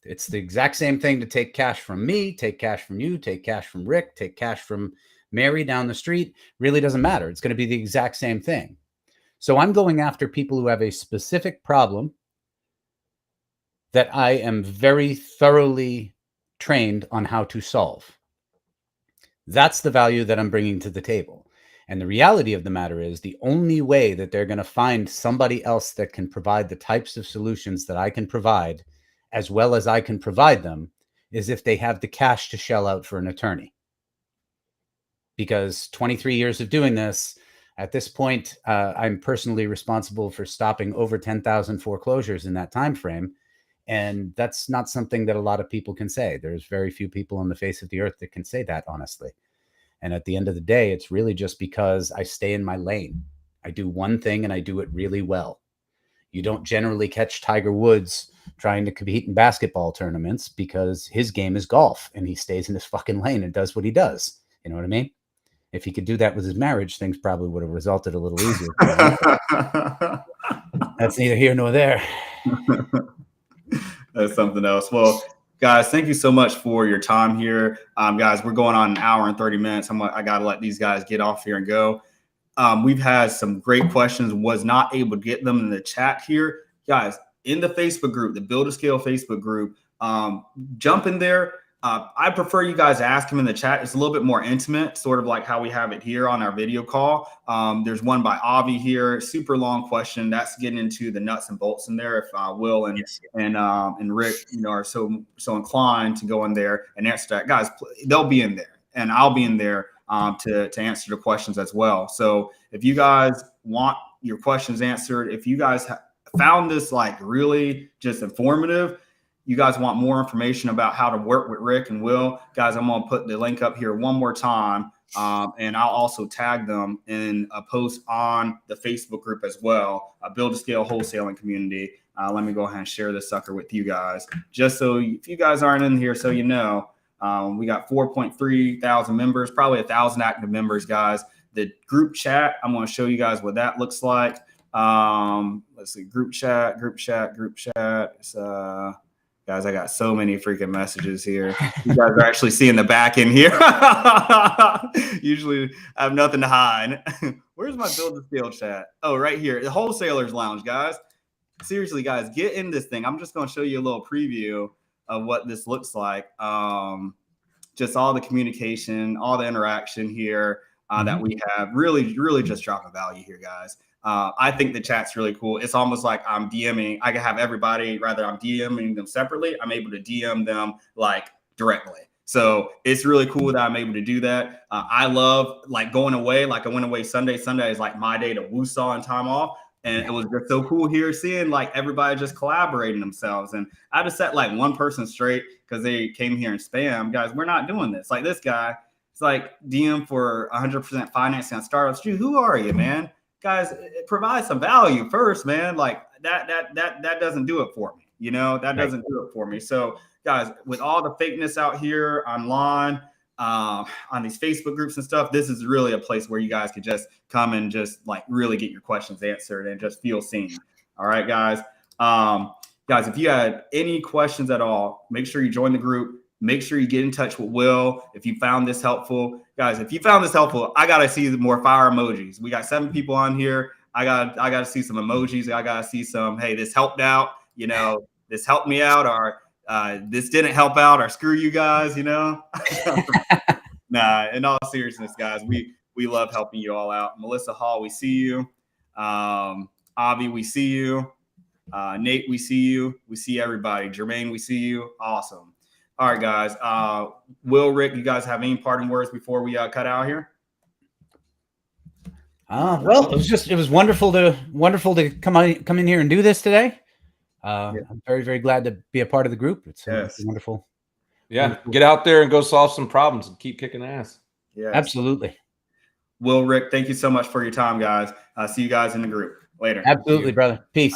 It's the exact same thing to take cash from me, take cash from you, take cash from Rick, take cash from Mary down the street. Really doesn't matter. It's going to be the exact same thing. So I'm going after people who have a specific problem that I am very thoroughly trained on how to solve. That's the value that I'm bringing to the table. And the reality of the matter is the only way that they're going to find somebody else that can provide the types of solutions that I can provide as well as I can provide them is if they have the cash to shell out for an attorney. Because 23 years of doing this, at this point, I'm personally responsible for stopping over 10,000 foreclosures in that time frame. And that's not something that a lot of people can say. There's very few people on the face of the earth that can say that, honestly. And at the end of the day, it's really just because I stay in my lane. I do one thing and I do it really well. You don't generally catch Tiger Woods trying to compete in basketball tournaments because his game is golf and he stays in his fucking lane and does what he does. You know what I mean? If he could do that with his marriage, things probably would have resulted a little easier. That's neither here nor there. That's something else. Well, guys, thank you so much for your time here. Guys, we're going on an hour and 30 minutes. I got to let these guys get off here and go. We've had some great questions, was not able to get them in the chat here. Guys, in the Facebook group, the Build to Scale Facebook group, jump in there. I prefer you guys ask him in the chat. It's a little bit more intimate, sort of like how we have it here on our video call. There's one by Avi here, super long question. That's getting into the nuts and bolts in there. If Will and Rick, are so inclined to go in there and answer that, guys, they'll be in there, and I'll be in there to answer the questions as well. So if you guys want your questions answered, if you guys found this like really just informative, you guys want more information about how to work with Rick and Will, guys, I'm going to put the link up here one more time. And I'll also tag them in a post on the Facebook group as well, Build to Scale Wholesaling Community. Let me go ahead and share this sucker with you guys. Just so if you guys aren't in here, so you know, we got 4.3 thousand members, probably 1,000 active members, guys. The group chat, I'm going to show you guys what that looks like. Let's see, group chat. It's, guys, I got so many freaking messages here. You guys are actually seeing the back end here. Usually I have nothing to hide. Where's my Build to Scale chat? Oh, right here. The Wholesalers Lounge, guys. Seriously, guys, get in this thing. I'm just going to show you a little preview of what this looks like. Just all the communication, all the interaction here that we have. Really just dropping value here, guys. I think the chat's really cool. It's almost like I'm DMing. I can have everybody, rather I'm DMing them separately, I'm able to DM them like directly. So it's really cool that I'm able to do that. I love like going away. Like I went away Sunday. Sunday is like my day to woosah and time off. And it was just so cool here seeing like everybody just collaborating themselves. And I just set like one person straight because they came here and spam. Guys, we're not doing this. Like this guy, it's like DM for 100% financing on startups. Dude, who are you, man? Guys, it provides some value first, man. Like that doesn't do it for me. That doesn't do it for me. So guys, with all the fakeness out here online, on these Facebook groups and stuff, this is really a place where you guys could just come and just like really get your questions answered and just feel seen. All right, guys. Guys, if you had any questions at all, make sure you join the group. Make sure you get in touch with Will if you found this helpful. Guys, if you found this helpful, I got to see more fire emojis. We got 7 people on here. I got to see some emojis. I got to see some, hey, this helped out, this helped me out, or this didn't help out, or screw you guys, Nah, in all seriousness, guys, we love helping you all out. Melissa Hall, we see you. Avi, we see you. Nate, we see you. We see everybody. Jermaine, we see you. Awesome. All right, guys. Will, Rick, you guys have any parting words before we cut out here? Well, it was wonderful to come in here and do this today. I'm very, very glad to be a part of the group. It's wonderful. Yeah, get out there and go solve some problems and keep kicking ass. Yeah, absolutely. Will, Rick, thank you so much for your time, guys. See you guys in the group later. Absolutely, brother. Peace.